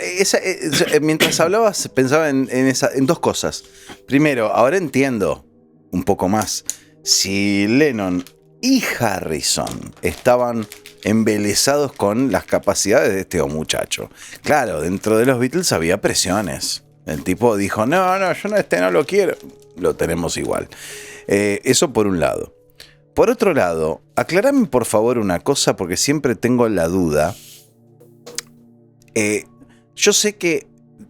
mientras hablabas pensaba en dos cosas. Primero, ahora entiendo un poco más. Si Lennon y Harrison estaban embelesados con las capacidades de este muchacho. Claro, dentro de los Beatles había presiones. El tipo dijo, no, yo no lo quiero. Lo tenemos igual. Eso por un lado. Por otro lado, aclarame por favor una cosa, porque siempre tengo la duda. Yo sé que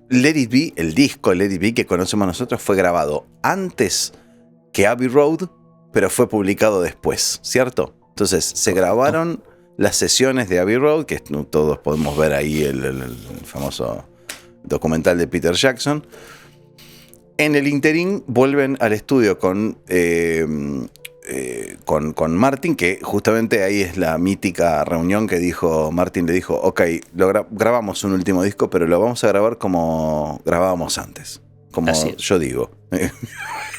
Let It Be, el disco Let It Be que conocemos nosotros, fue grabado antes que Abbey Road, pero fue publicado después, ¿cierto? Entonces se grabaron las sesiones de Abbey Road, que todos podemos ver ahí el famoso documental de Peter Jackson. En el interín vuelven al estudio con Martin, que justamente ahí es la mítica reunión que Martin le dijo, ok, grabamos un último disco, pero lo vamos a grabar como grabábamos antes, como yo digo.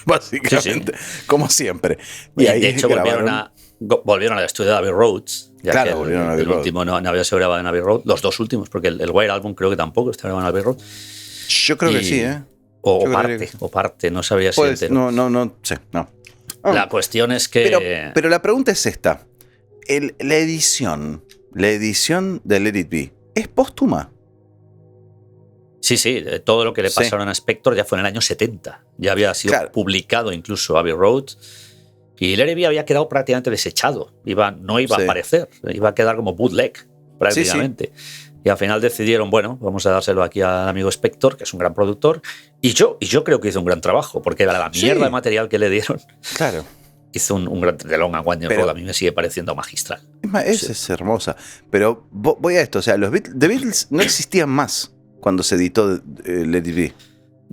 Básicamente, como siempre. Y ahí de hecho volvieron al estudio de Abbey Road. Claro, volvieron a Abbey Road. El último no había sido grabado en Abbey Road. Los dos últimos, porque el White Album creo que tampoco está grabado en Abbey Road. Yo creo que sí, ¿eh? O parte, no sabría si entero. No sé, no. La cuestión es que... Pero la pregunta es esta. La edición de Let It Be, ¿es póstuma? Sí, todo lo que le pasaron a Spector ya fue en el año 70. Ya había sido publicado incluso Abbey Road. Y Let It Be había quedado prácticamente desechado. No iba a aparecer. Iba a quedar como bootleg, prácticamente. Sí. Y al final decidieron, bueno, vamos a dárselo aquí al amigo Spector, que es un gran productor. Y yo creo que hizo un gran trabajo, porque era la mierda de material que le dieron. Claro. Hizo un gran... The Long and Winding Road a mí me sigue pareciendo magistral. Es hermosa. Pero voy a esto, o sea, The Beatles no existían más cuando se editó Let It Be.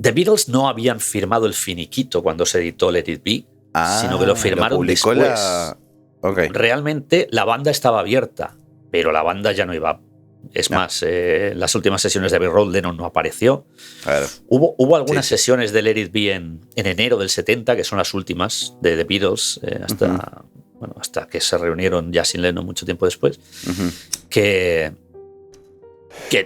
The Beatles no habían firmado el finiquito cuando se editó Let It Be, sino que lo firmaron después. Realmente la banda estaba abierta, pero la banda ya no iba. Es más, las últimas sesiones de Abbey Road Lennon no apareció. Claro. Hubo algunas sesiones de Let It Be en enero del 70, que son las últimas de The Beatles, hasta que se reunieron ya sin Lennon mucho tiempo después, que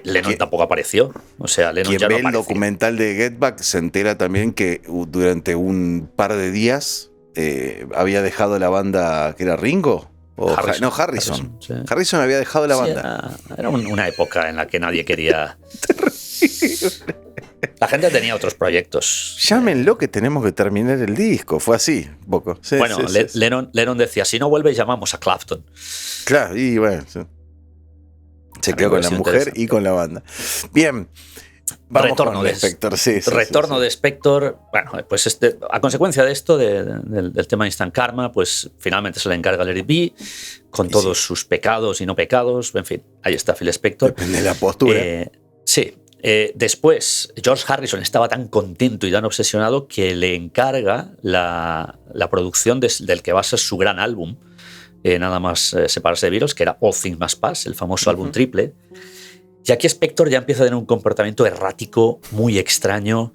Lennon tampoco apareció. O sea, Lennon ya no apareció. Quien ve el documental de Get Back se entera también que durante un par de días había dejado la banda, que era Ringo. Harrison. Sí. Harrison había dejado la banda. Era una época en la que nadie quería... Terrible. La gente tenía otros proyectos. Llámenlo que tenemos que terminar el disco. Fue así, un poco. Sí, Lennon decía, si no vuelve llamamos a Clapton. Claro, y bueno. Sí. Se quedó con la mujer y con la banda. Bien. Vamos retorno con de Spector, sí. Retorno de Spector. Bueno, pues a consecuencia de esto, del tema Instant Karma, pues finalmente se le encarga Let It Be, con todos sus pecados y no pecados. En fin, ahí está Phil Spector. Depende de la postura. Sí. Después, George Harrison estaba tan contento y tan obsesionado que le encarga la producción del que va a ser su gran álbum, nada más separarse de Beatles, que era All Things Must Pass, el famoso álbum triple. Y aquí Spector ya empieza a tener un comportamiento errático, muy extraño.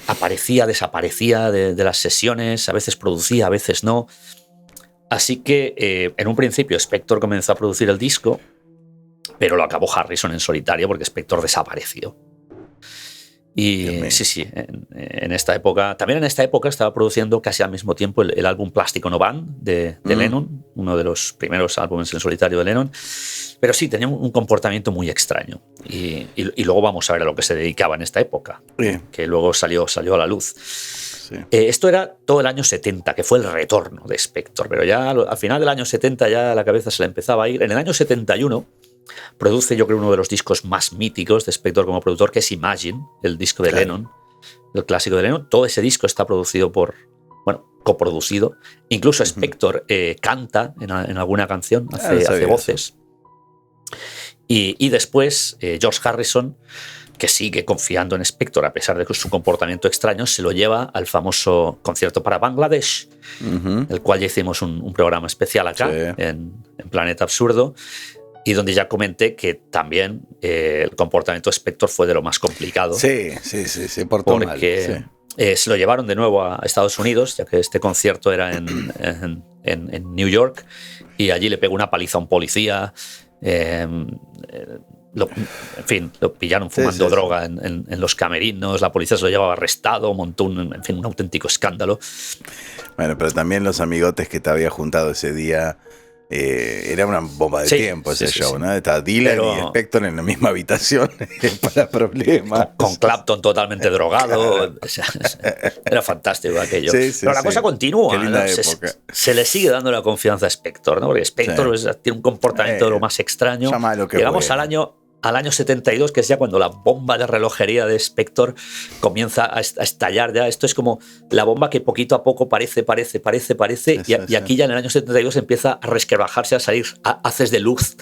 Aparecía, desaparecía de las sesiones, a veces producía, a veces no. Así que en un principio Spector comenzó a producir el disco, pero lo acabó Harrison en solitario porque Spector desapareció. Y sí, en esta época, también en esta época estaba produciendo casi al mismo tiempo el álbum Plástico No Band de Lennon, uno de los primeros álbumes en solitario de Lennon. Pero sí, tenía un comportamiento muy extraño. Y luego vamos a ver a lo que se dedicaba en esta época, que luego salió a la luz. Sí. Esto era todo el año 70, que fue el retorno de Spector, pero ya al final del año 70 ya la cabeza se le empezaba a ir. En el año 71 produce, yo creo, uno de los discos más míticos de Spector como productor, que es Imagine, el disco de Lennon, el clásico de Lennon. Todo ese disco está producido coproducido. Incluso Spector canta en alguna canción, hace voces. Y después George Harrison, que sigue confiando en Spector a pesar de su comportamiento extraño, se lo lleva al famoso concierto para Bangladesh, el cual ya hicimos un programa especial acá, en Planeta Absurdo, y donde ya comenté que también el comportamiento de Spector fue de lo más complicado. Sí, portó mal. Porque se lo llevaron de nuevo a Estados Unidos, ya que este concierto era en New York, y allí le pegó una paliza a un policía. En fin, lo pillaron fumando droga en los camerinos, la policía se lo llevaba arrestado, montó un auténtico escándalo. Bueno, pero también los amigotes que te había juntado ese día, era una bomba de tiempo ese show, ¿no? Estaba Dylan y Spector en la misma habitación para problemas. Con Clapton totalmente drogado. Era fantástico aquello. Pero la cosa continúa, ¿no? Se le sigue dando la confianza a Spector, ¿no? Porque Spector tiene un comportamiento de lo más extraño. Llegamos al año 72, que es ya cuando la bomba de relojería de Spector comienza a estallar. Ya esto es como la bomba que poquito a poco parece, y aquí ya en el año 72 empieza a resquebrajarse, a salir haces de luz.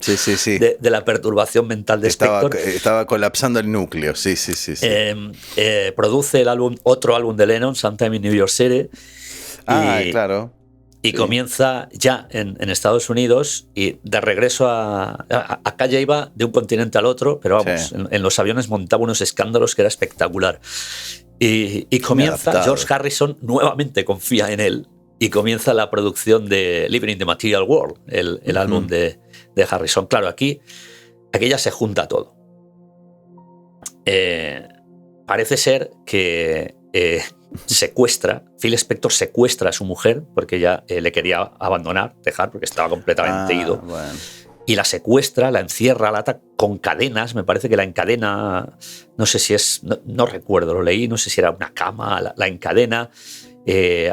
De la perturbación mental de Spector. Estaba colapsando el núcleo, sí. Produce otro álbum de Lennon, Sometime in New York City. Claro. Y comienza ya en Estados Unidos, y de regreso acá ya iba de un continente al otro, pero vamos, en los aviones montaba unos escándalos que era espectacular. Y comienza, George Harrison nuevamente confía en él, y comienza la producción de Living in the Material World, el álbum de Harrison. Claro, aquí ya se junta todo. Parece ser que Phil Spector secuestra a su mujer, porque ella le quería dejar, porque estaba completamente ido. Bueno. Y la secuestra, la encierra, la ata con cadenas. Me parece que la encadena, no sé si es, no recuerdo, lo leí, no sé si era una cama, la encadena.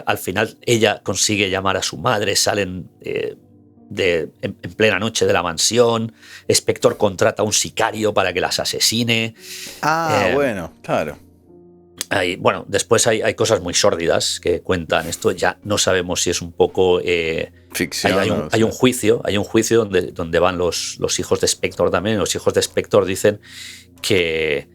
Al final ella consigue llamar a su madre, salen en plena noche de la mansión. Spector contrata a un sicario para que las asesine. Bueno, claro. Después hay cosas muy sórdidas que cuentan esto. Ya no sabemos si es un poco ficción. Hay un juicio donde van los hijos de Spector también. Los hijos de Spector dicen que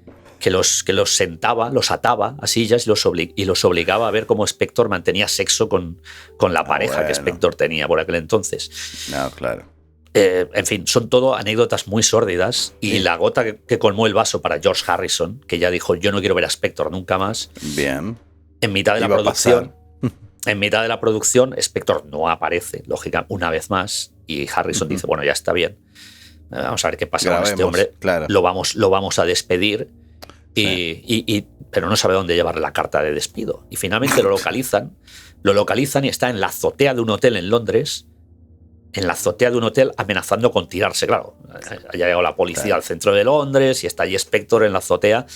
los sentaba, los ataba a sillas y los obligaba a ver cómo Spector mantenía sexo con la pareja que Spector tenía por aquel entonces. No, claro. En fin, son todo anécdotas muy sórdidas, y la gota que colmó el vaso para George Harrison, que ya dijo: yo no quiero ver a Spector nunca más. Bien. En mitad de la producción, Spector no aparece, lógicamente, una vez más, y Harrison dice: bueno, ya está bien, vamos a ver qué pasa con este hombre, lo vamos a despedir, pero no sabe dónde llevarle la carta de despido. Y finalmente lo localizan y está en la azotea de un hotel en Londres, amenazando con tirarse. Claro, ha llegado la policía al centro de Londres y está allí Spector en la azotea.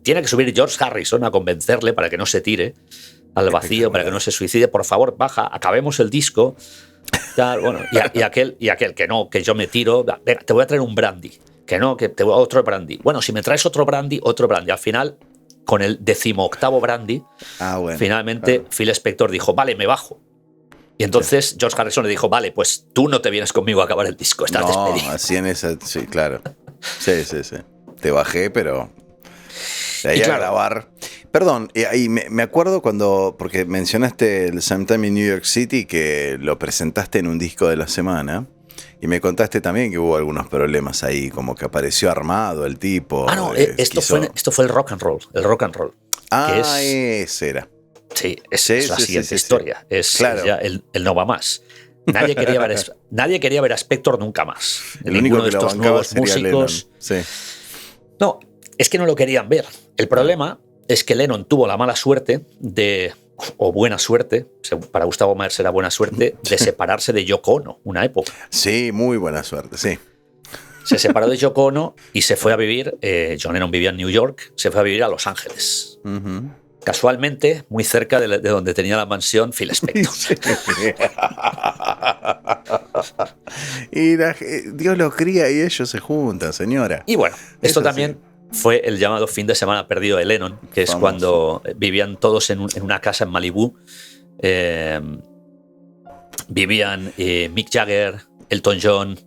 Tiene que subir George Harrison a convencerle para que no se tire al vacío, para que no se suicide. Por favor, baja, acabemos el disco. Tal, bueno, y aquel que no, que yo me tiro, venga, te voy a traer un brandy, que no, que te voy a otro brandy. Bueno, si me traes otro brandy. Al final, con el 18º brandy, finalmente claro. Phil Spector dijo, vale, me bajo. Y entonces George Harrison le dijo, vale, pues tú no te vienes conmigo a acabar el disco, estás despedido. Así en esa, sí, claro. Sí. Te bajé, pero de ahí a grabar. Perdón, ahí me acuerdo porque mencionaste el Sometime in New York City, que lo presentaste en un disco de la semana, y me contaste también que hubo algunos problemas ahí, como que apareció armado el tipo. Ah, no, esto fue el rock and roll. Ese era. Sí, es la siguiente historia. Es ya el no va más. Nadie quería ver a Spector nunca más. Ninguno de estos nuevos músicos. Sí. No, es que no lo querían ver. El problema es que Lennon tuvo la mala suerte o buena suerte, para Gustavo Mahler será buena suerte, de separarse de Yoko Ono una época. Sí, muy buena suerte, sí. Se separó de Yoko Ono y se fue a vivir, John Lennon vivía en New York, se fue a vivir a Los Ángeles. Uh-huh. Casualmente, muy cerca de donde tenía la mansión Phil Spector. Sí. Y Dios los cría y ellos se juntan, señora. Y bueno, esto también fue el llamado fin de semana perdido de Lennon, que es cuando vivían todos en una casa en Malibú. Vivían Mick Jagger, Elton John,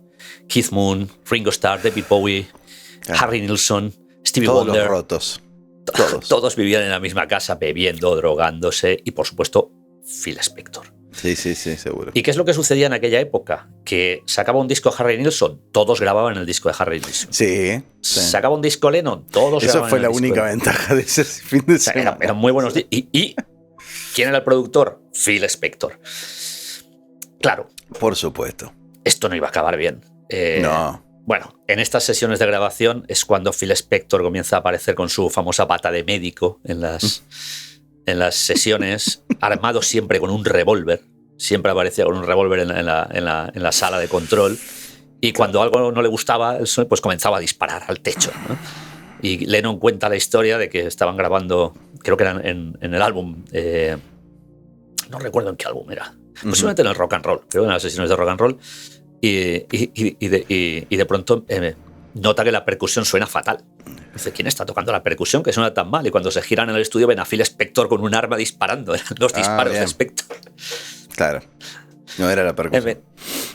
Keith Moon, Ringo Starr, David Bowie, Harry Nilsson, Stevie Wonder. Todos los rotos. Todos vivían en la misma casa, bebiendo, drogándose y, por supuesto, Phil Spector. Sí, seguro. ¿Y qué es lo que sucedía en aquella época? Que sacaba un disco Harry Nilsson, todos grababan el disco de Harry Nilsson. Sí. Sacaba un disco Lennon, todos Eso grababan fue la única ventaja de ese fin de semana. Eran muy buenos discos. ¿Y quién era el productor? Phil Spector. Claro. Por supuesto. Esto no iba a acabar bien. No. Bueno, en estas sesiones de grabación es cuando Phil Spector comienza a aparecer con su famosa bata de médico en las sesiones, armado siempre con un revólver. Siempre aparecía con un revólver en la sala de control. Y cuando algo no le gustaba, pues comenzaba a disparar al techo, ¿no? Y Lennon cuenta la historia de que estaban grabando, creo que era en el álbum, no recuerdo en qué álbum era, posiblemente en el Rock and Roll, creo que en las sesiones de Rock and Roll. Y de pronto nota que la percusión suena fatal. Dice, ¿quién está tocando la percusión que suena tan mal? Y cuando se giran en el estudio ven a Phil Spector con un arma disparando. Eran los disparos de Spector. Claro. No era la percusión.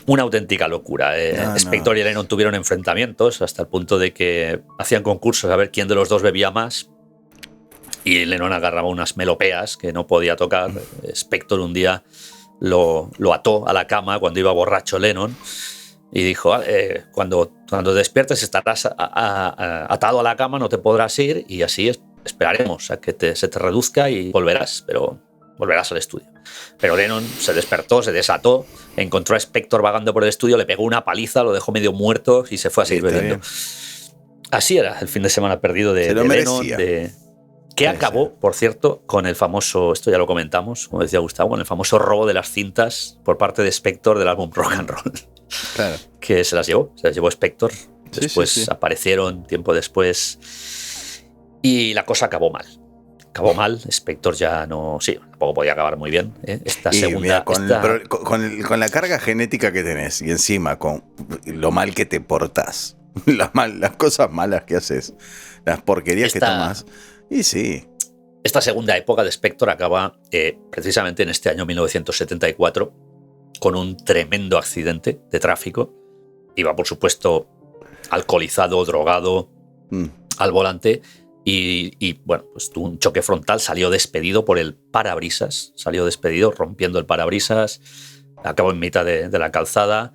Una auténtica locura. Spector y Lennon tuvieron enfrentamientos hasta el punto de que hacían concursos a ver quién de los dos bebía más. Y Lennon agarraba unas melopeas que no podía tocar. Spector un día lo ató a la cama cuando iba borracho Lennon y dijo, cuando despiertes estarás atado a la cama, no te podrás ir y así esperaremos a que se te reduzca y volverás, pero volverás al estudio. Pero Lennon se despertó, se desató, encontró a Spector vagando por el estudio, le pegó una paliza, lo dejó medio muerto y se fue a seguir bebiendo. Así era el fin de semana perdido de Lennon, que acabó, por cierto, con el famoso, esto ya lo comentamos, como decía Gustavo, con el famoso robo de las cintas por parte de Spector del álbum Rock and Roll. Claro. Que se las llevó Spector. Después aparecieron tiempo después y la cosa acabó mal. Spector ya no... Sí, tampoco podía acabar muy bien. Esta segunda... Mira, con la carga genética que tenés y encima con lo mal que te portás, las cosas malas que haces, las porquerías que tomás... Y sí. Esta segunda época de Spector acaba precisamente en este año 1974 con un tremendo accidente de tráfico. Iba, por supuesto, alcoholizado, drogado, al volante y bueno, pues tuvo un choque frontal, salió despedido por el parabrisas, rompiendo el parabrisas, acabó en mitad de la calzada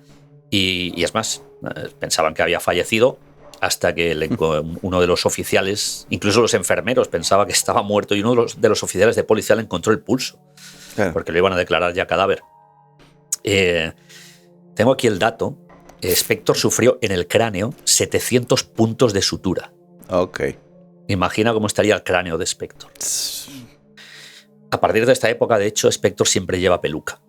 y es más, pensaban que había fallecido. Hasta que uno de los oficiales, incluso los enfermeros, pensaba que estaba muerto y uno de los oficiales de policía le encontró el pulso, claro, porque lo iban a declarar ya cadáver. Tengo aquí el dato. Spector sufrió en el cráneo 700 puntos de sutura. Ok. Imagina cómo estaría el cráneo de Spector. A partir de esta época, de hecho, Spector siempre lleva peluca.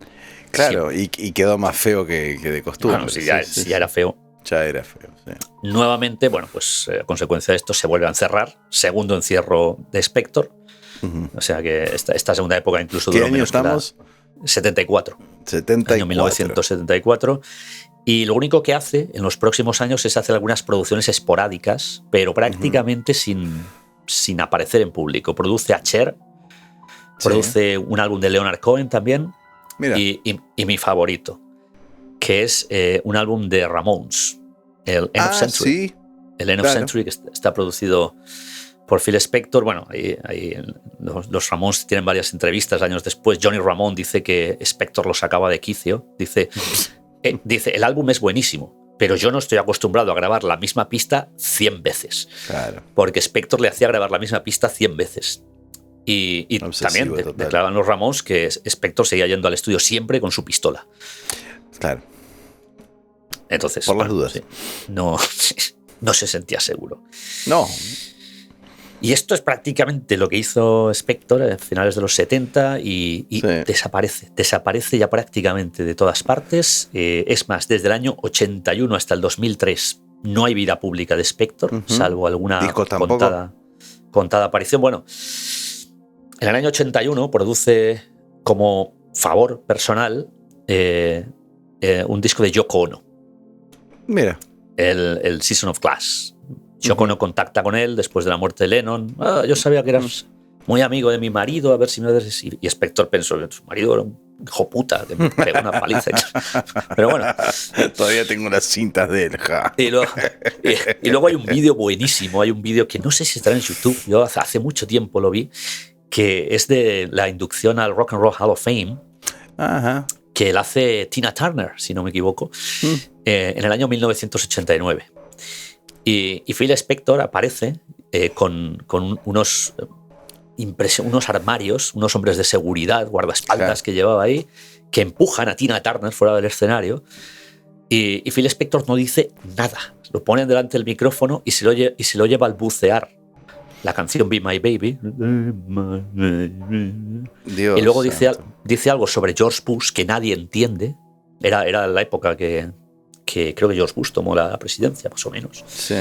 Claro, y quedó más feo que de costumbre. Bueno, si ya era feo. Ya era feo, sí. Nuevamente, bueno, pues a consecuencia de esto se vuelve a encerrar. Segundo encierro de Spector. O sea que esta segunda época incluso ¿Qué duró año menos estamos? 74. Año 1974. Y lo único que hace en los próximos años es hacer algunas producciones esporádicas, pero prácticamente sin aparecer en público. Produce a Cher, produce un álbum de Leonard Cohen también. Mira. Y mi favorito, que es un álbum de Ramones, el End of Century. Sí. El End of Century, que está producido por Phil Spector. Bueno, ahí los Ramones tienen varias entrevistas años después. Johnny Ramone dice que Spector lo sacaba de quicio. Dice, el álbum es buenísimo, pero yo no estoy acostumbrado a grabar la misma pista 100 veces. Claro. Porque Spector le hacía grabar la misma pista 100 veces. Y también declaraban los Ramones que Spector seguía yendo al estudio siempre con su pistola. Claro. Entonces, por las dudas. Sí, no se sentía seguro. No. Y esto es prácticamente lo que hizo Spector a finales de los 70 y desaparece ya prácticamente de todas partes. Es más, desde el año 81 hasta el 2003 no hay vida pública de Spector, salvo alguna contada aparición. Bueno, en el año 81 produce como favor personal un disco de Yoko Ono. Mira. El Season of Glass. Yoko Ono contacta con él después de la muerte de Lennon. Yo sabía que eras muy amigo de mi marido, a ver si me das. Y Spector pensó que su marido era un hijo puta, que me pegó una paliza. Pero bueno. Todavía tengo las cintas de él. Y luego hay un vídeo buenísimo. Hay un vídeo que no sé si estará en YouTube. Yo hace mucho tiempo lo vi, que es de la inducción al Rock and Roll Hall of Fame. Ajá. Que la hace Tina Turner, si no me equivoco, en el año 1989. Y Phil Spector aparece con unos armarios, unos hombres de seguridad, guardaespaldas que llevaba ahí, que empujan a Tina Turner fuera del escenario. Y Phil Spector no dice nada. Lo ponen delante del micrófono y se lo lleva al bucear. La canción Be My Baby. Dios y luego dice algo sobre George Bush que nadie entiende. Era la época que creo que George Bush tomó la presidencia, más o menos. Sí.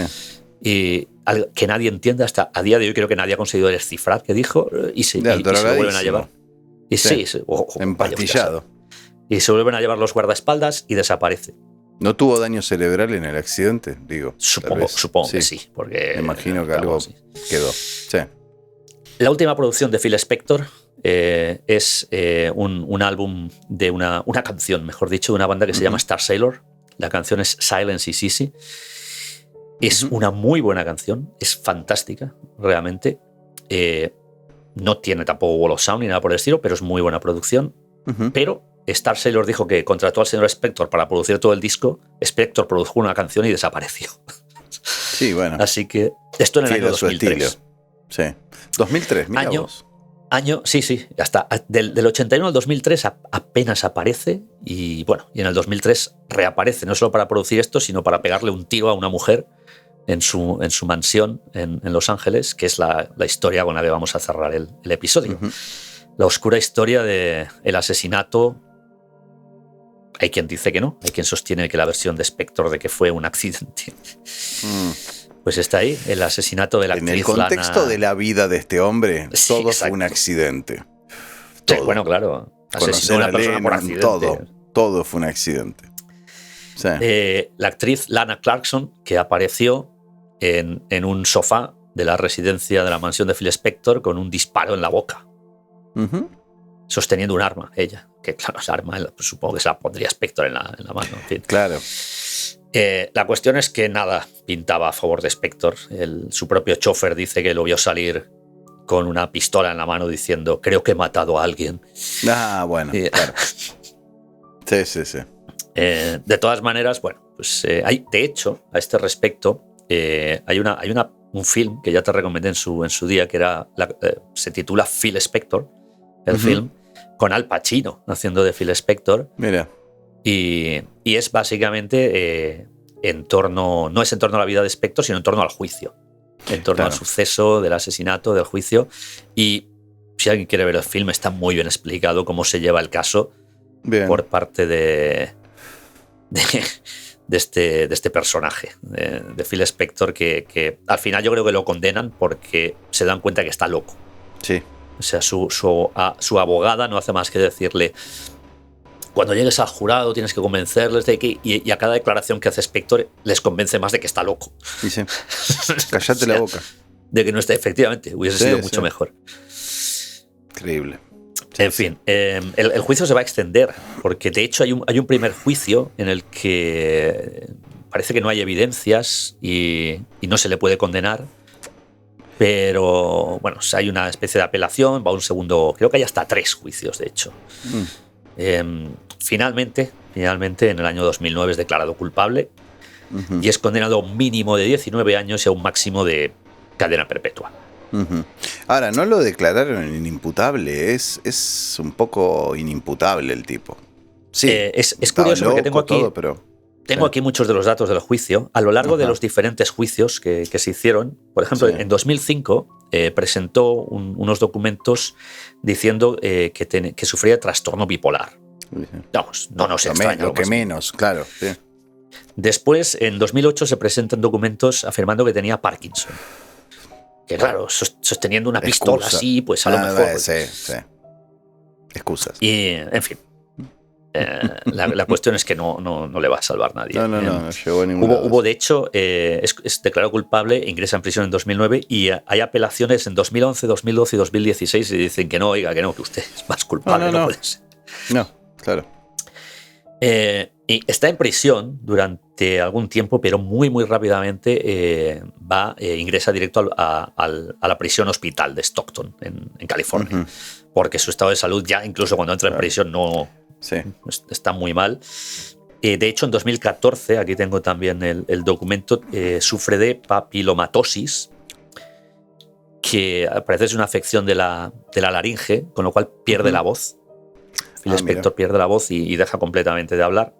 Y que nadie entiende hasta a día de hoy. Creo que nadie ha conseguido descifrar qué dijo y se lo vuelven a llevar. Y empastillado. Y se vuelven a llevar los guardaespaldas y desaparece. ¿No tuvo daño cerebral en el accidente? Digo. Supongo que sí. Porque, me imagino que algo quedó. Sí. La última producción de Phil Spector es un álbum de una canción, mejor dicho, de una banda que se llama Star Sailor. La canción es Silence is Easy. Es una muy buena canción, es fantástica, realmente. No tiene tampoco wall of sound ni nada por el estilo, pero es muy buena producción. Pero Star Sailor dijo que contrató al señor Spector para producir todo el disco. Spector produjo una canción y desapareció. Sí, bueno. Así que esto en el año 2003. Sí. 2003, mira vos. Sí. Hasta del 81 al 2003 apenas aparece y en el 2003 reaparece, no solo para producir esto, sino para pegarle un tiro a una mujer en su mansión en Los Ángeles, que es la historia con la que vamos a cerrar el episodio. La oscura historia del asesinato. Hay quien dice que no, hay quien sostiene que la versión de Spector de que fue un accidente. Pues está ahí, el asesinato de la actriz. En el contexto de la vida de este hombre, todo fue un accidente. Todo. Sí, bueno, claro. Asesinó a una persona por accidente. Todo fue un accidente. Sí. La actriz Lana Clarkson, que apareció en un sofá de la residencia de la mansión de Phil Spector con un disparo en la boca. Sosteniendo un arma, ella. Que claro, esa arma supongo que se la pondría Spector en la mano. En fin. Claro. La cuestión es que nada pintaba a favor de Spector. Su propio chofer dice que lo vio salir con una pistola en la mano diciendo: creo que he matado a alguien. Bueno, claro. Sí. De todas maneras, de hecho, a este respecto, hay un film que ya te recomendé en su día, que se titula Phil Spector, el film, con Al Pacino haciendo de Phil Spector. Mira. Y es básicamente no es en torno a la vida de Spector, sino en torno al juicio, en torno al suceso del asesinato, del juicio. Y si alguien quiere ver el film, está muy bien explicado cómo se lleva el caso por parte de este personaje, de Phil Spector, que al final yo creo que lo condenan porque se dan cuenta que está loco. Sí. O sea, su abogada no hace más que decirle: cuando llegues al jurado tienes que convencerles de que... Y a cada declaración que hace Spector les convence más de que está loco. Dice, cállate la boca. De que no está, efectivamente, hubiese sido mucho mejor. Increíble. En fin, el juicio se va a extender, porque de hecho hay un primer juicio en el que parece que no hay evidencias y no se le puede condenar. Pero bueno, hay una especie de apelación, va un segundo, creo que hay hasta 3 juicios, de hecho. Finalmente, en el año 2009 es declarado culpable y es condenado a un mínimo de 19 años y a un máximo de cadena perpetua. Ahora, no lo declararon inimputable, es un poco inimputable el tipo. Sí, es curioso porque tengo aquí... todo, pero... Tengo aquí muchos de los datos del juicio. A lo largo de los diferentes juicios que se hicieron, por ejemplo, en 2005 presentó unos documentos diciendo que sufría de trastorno bipolar. Vamos, no nos extraña. Lo que menos, claro. Sí. Después, en 2008, se presentan documentos afirmando que tenía Parkinson. Que claro, sosteniendo una pistola así, pues a lo mejor... Sí. Excusas. Y, en fin. La cuestión es que no le va a salvar nadie. No llegó a ningún lado. Hubo, de hecho, es declarado culpable, ingresa en prisión en 2009 y hay apelaciones en 2011, 2012 y 2016 y dicen que no, oiga, que usted es más culpable. No puede ser. No, claro. Y está en prisión durante algún tiempo, pero muy, muy rápidamente ingresa directo a la prisión hospital de Stockton, en California. Porque su estado de salud ya, incluso cuando entra en prisión, está muy mal. De hecho, en 2014, aquí tengo también el documento, sufre de papilomatosis, que parece es una afección de la laringe, con lo cual pierde la voz. Phil Spector pierde la voz y deja completamente de hablar.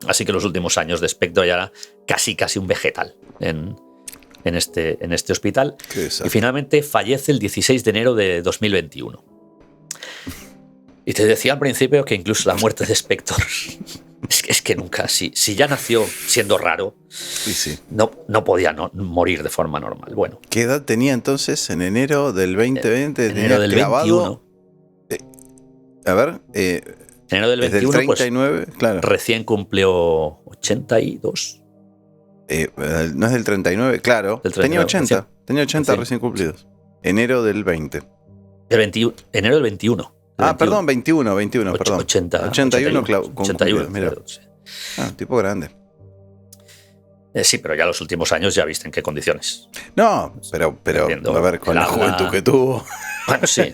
Así que los últimos años de Spector ya era casi un vegetal en este hospital. Y finalmente fallece el 16 de enero de 2021. Y te decía al principio que incluso la muerte de Spector es que nunca, si ya nació siendo raro, no podía morir de forma normal. Bueno. ¿Qué edad tenía entonces en enero del 2020? Enero del 21. A ver. Enero del 21, desde el 39, pues, claro. Recién cumplió 82. No es del 39, claro. Del 39, tenía 80 recién cumplidos. Enero del 20. Enero del 21. Perdón, 21, perdón. 81 mira. Tipo grande. Sí, pero ya los últimos años ya viste en qué condiciones. No, pero a ver, con la juventud que tuvo. Bueno, sí.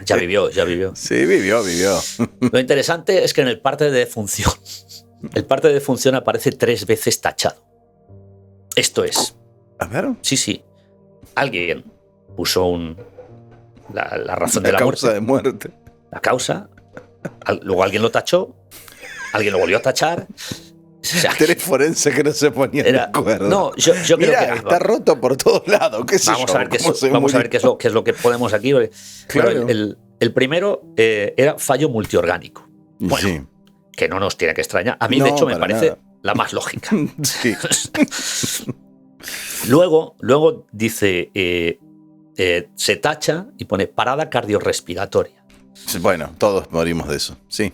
Ya vivió. Sí, vivió. Lo interesante es que en el parte de defunción aparece 3 veces tachado. Esto es. A ver. Sí. Alguien puso la razón de la muerte. La causa de muerte. La causa. Luego alguien lo tachó. Alguien lo volvió a tachar. O sea, 3 forenses que no se ponían de acuerdo. No, yo creo que está roto por todos lados. Vamos a ver qué es lo que podemos aquí. Claro. El primero era fallo multiorgánico. Bueno, que no nos tiene que extrañar. A mí, de hecho, me parece la más lógica. Sí. Luego dice, se tacha y pone parada cardiorrespiratoria. Bueno, todos morimos de eso, sí.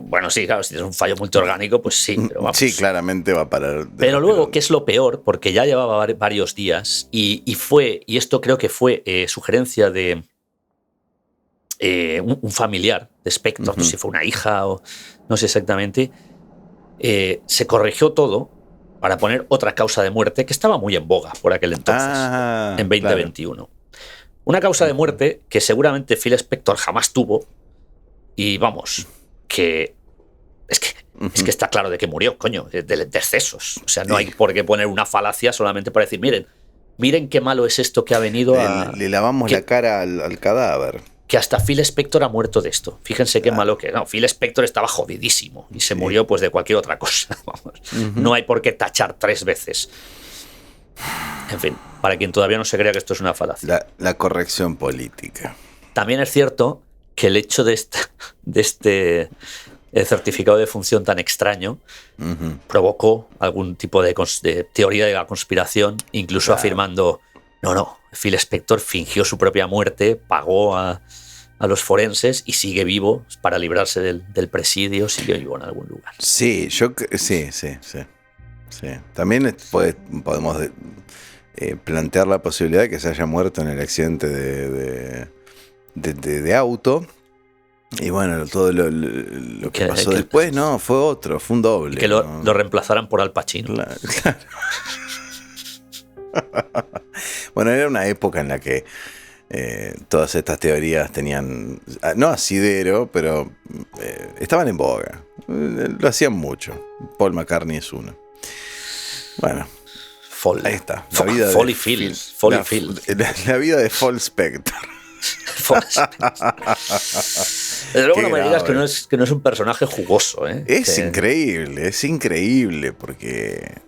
Bueno, sí, claro, si tienes un fallo multiorgánico, pues sí. Pero vamos. Sí, claramente va a parar. Pero luego, ¿qué es lo peor? Porque ya llevaba varios días y esto creo que fue sugerencia de un familiar de Spector, no sé si fue una hija o no sé exactamente, se corrigió todo para poner otra causa de muerte que estaba muy en boga por aquel entonces, en 2021. Claro. Una causa de muerte que seguramente Phil Spector jamás tuvo y vamos, que es que está claro de que murió, coño, de excesos. O sea, no hay por qué poner una falacia solamente para decir, miren qué malo es esto que ha venido a... Le lavamos la cara al cadáver. Que hasta Phil Spector ha muerto de esto. Fíjense qué malo que... No, Phil Spector estaba jodidísimo y se murió pues de cualquier otra cosa. Vamos. No hay por qué tachar 3 veces. En fin, para quien todavía no se crea que esto es una falacia. La corrección política. También es cierto que el hecho de este certificado de función tan extraño provocó algún tipo de teoría de la conspiración, incluso afirmando, no, Phil Spector fingió su propia muerte, pagó a los forenses y sigue vivo para librarse del presidio, sigue vivo en algún lugar. Sí, sí. También podemos plantear la posibilidad de que se haya muerto en el accidente de auto. Y bueno, todo lo que pasó después, no, fue un doble. Que lo reemplazaran por Al Pacino. Claro. Bueno, era una época en la que todas estas teorías tenían, no asidero, pero estaban en boga. Lo hacían mucho. Paul McCartney es uno. Bueno, ahí está. La vida de Phil. La vida de Phil Spector. Desde luego no me digas que no es un personaje jugoso. Es increíble porque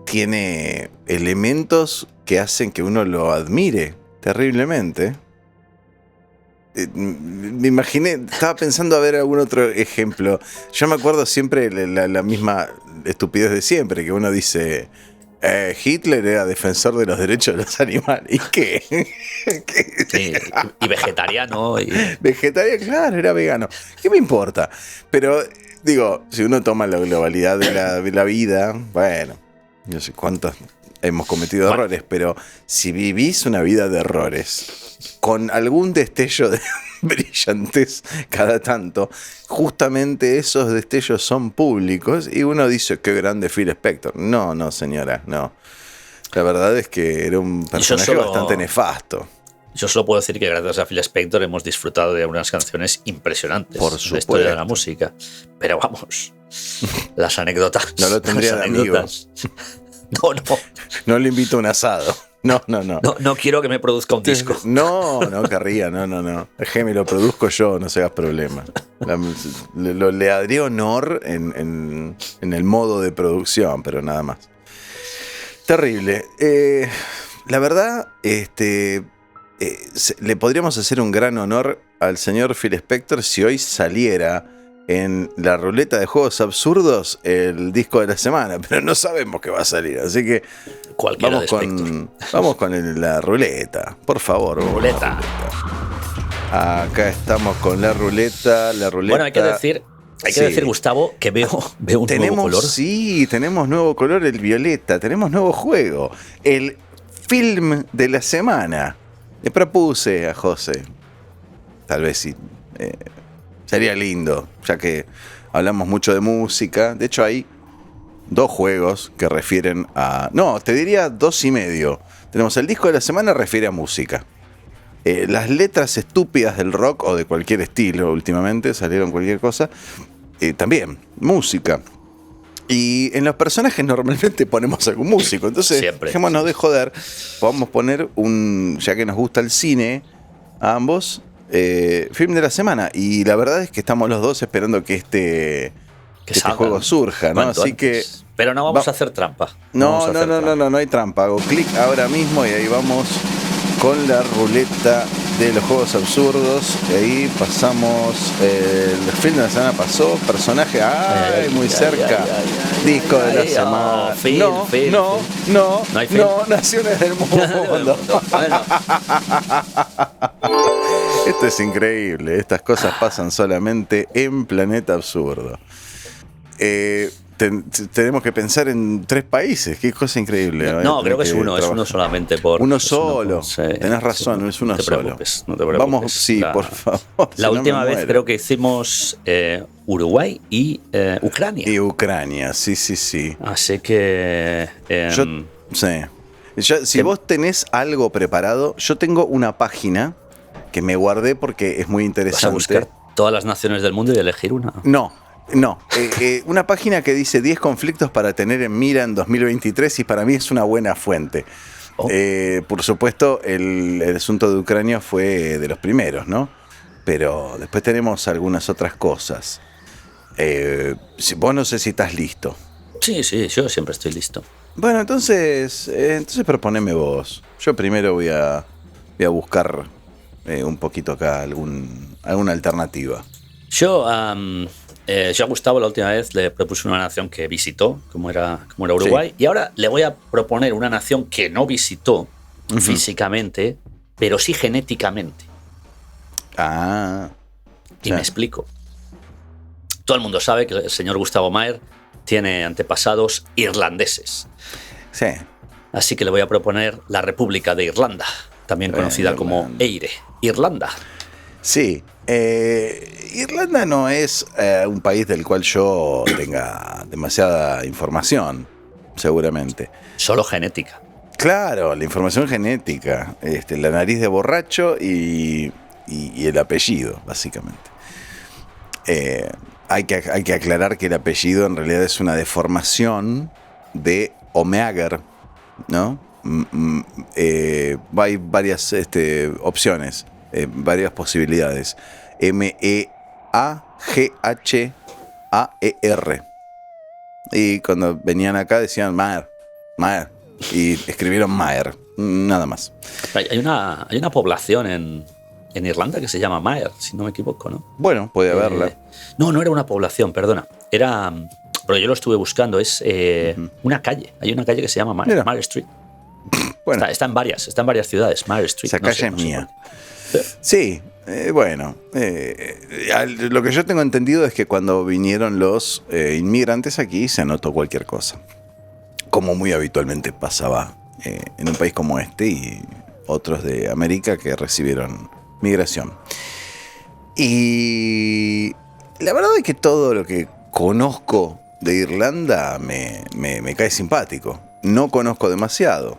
tiene elementos que hacen que uno lo admire terriblemente. Me imaginé, estaba pensando a ver algún otro ejemplo. Yo me acuerdo siempre la misma estupidez de siempre, que uno dice... Hitler era defensor de los derechos de los animales. ¿Y qué? Sí, y vegetariano. Vegetariano, claro, era vegano. ¿Qué me importa? Pero, digo, si uno toma la globalidad de la vida, bueno, no sé cuántos hemos cometido errores, pero si vivís una vida de errores, con algún destello de brillantes cada tanto, justamente esos destellos son públicos y uno dice, qué grande Phil Spector. No, señora, no. La verdad es que era un personaje bastante nefasto. Yo solo puedo decir que gracias a Phil Spector hemos disfrutado de unas canciones impresionantes. Por supuesto. De la historia de la música. Pero vamos, las anécdotas. No lo tendría de amigo. No le invito a un asado. No. No quiero que me produzca un disco. No querría, no. Déjeme, lo produzco yo, no se hagas problema. Le daría honor en el modo de producción, pero nada más. Terrible. La verdad, le podríamos hacer un gran honor al señor Phil Spector si hoy saliera en la ruleta de juegos absurdos el disco de la semana, pero no sabemos qué va a salir, así que vamos con la ruleta, por favor. Ruleta. Acá estamos con la ruleta. Bueno, hay que decir, Gustavo, que veo un nuevo color. Sí, tenemos nuevo color, el violeta, tenemos nuevo juego, el film de la semana. Le propuse a José, tal vez sí. Sería lindo, ya que hablamos mucho de música. De hecho, hay 2 juegos que refieren a... No, te diría 2 y medio. Tenemos el disco de la semana, refiere a música. Las letras estúpidas del rock o de cualquier estilo, últimamente salieron cualquier cosa. También, música. Y en los personajes normalmente ponemos algún músico. Entonces, dejémonos de joder. Podemos poner ya que nos gusta el cine, a ambos... film de la semana, y la verdad es que estamos los dos esperando que este juego surja, ¿no? Así que, pero no vamos a hacer trampa. No hay trampa. Hago clic ahora mismo y ahí vamos con la ruleta de los juegos absurdos. Y ahí pasamos, el film de la semana pasó, personaje, muy cerca, disco de la semana. No, naciones del mundo. Esto es increíble, estas cosas pasan solamente en Planeta Absurdo. Tenemos que pensar en 3 países, qué cosa increíble. No, creo que es uno solamente. Uno solo, tenés razón, es uno solo. No te preocupes. Vamos, sí, por favor. La última vez creo que hicimos Uruguay y Ucrania. Y Ucrania, sí. Así que... si vos tenés algo preparado, yo tengo una página que me guardé porque es muy interesante. ¿Vas a buscar todas las naciones del mundo y elegir una? No. Una página que dice 10 conflictos para tener en mira en 2023 y para mí es una buena fuente. Por supuesto, el asunto de Ucrania fue de los primeros, ¿no? Pero después tenemos algunas otras cosas. Vos no sé si estás listo. Sí, yo siempre estoy listo. Bueno, entonces proponeme vos. Yo primero voy a buscar un poquito acá alguna alternativa. Yo yo a Gustavo la última vez le propuse una nación que visitó, como era Uruguay, sí. Y ahora le voy a proponer una nación que no visitó físicamente, pero sí genéticamente. Y me explico. Todo el mundo sabe que el señor Gustavo Maher tiene antepasados irlandeses. Sí. Así que le voy a proponer la República de Irlanda, también conocida como Eire, Irlanda. Sí. Irlanda no es un país del cual yo tenga demasiada información, seguramente. Solo genética. Claro, la información genética, la nariz de borracho y el apellido, básicamente. Hay que aclarar que el apellido en realidad es una deformación de Omeager, ¿no? Hay varias opciones, varias posibilidades. Meaghaer. Y cuando venían acá decían Maher. Y escribieron Maher, nada más. Hay una población en Irlanda que se llama Maher, si no me equivoco, ¿no? Bueno, puede haberla. No era una población, perdona. Era, pero yo lo estuve buscando, es una calle. Hay una calle que se llama Maher Street. Bueno. Está en varias ciudades, Maher Street. Esa calle es mía. Sí, bueno. Lo que yo tengo entendido es que cuando vinieron los inmigrantes aquí se anotó cualquier cosa. Como muy habitualmente pasaba en un país como este y otros de América que recibieron migración. Y la verdad es que todo lo que conozco de Irlanda me cae simpático. No conozco demasiado.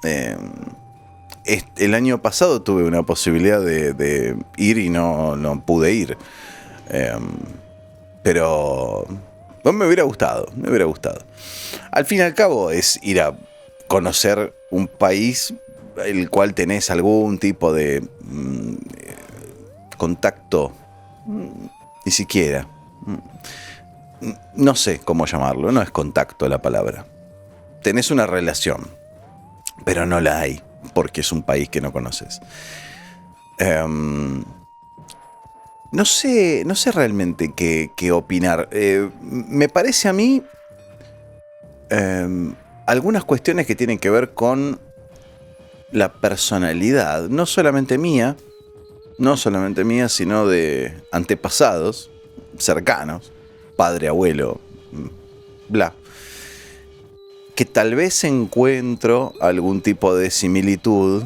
El año pasado tuve una posibilidad de ir y no pude ir. Pero me hubiera gustado. Al fin y al cabo es ir a conocer un país el cual tenés algún tipo de contacto, ni siquiera. No sé cómo llamarlo, no es contacto la palabra. Tenés una relación, pero no la hay, porque es un país que no conoces. No sé realmente qué opinar. Me parece a mí algunas cuestiones que tienen que ver con la personalidad, no solamente mía, sino de antepasados cercanos, padre, abuelo, bla, que tal vez encuentro algún tipo de similitud,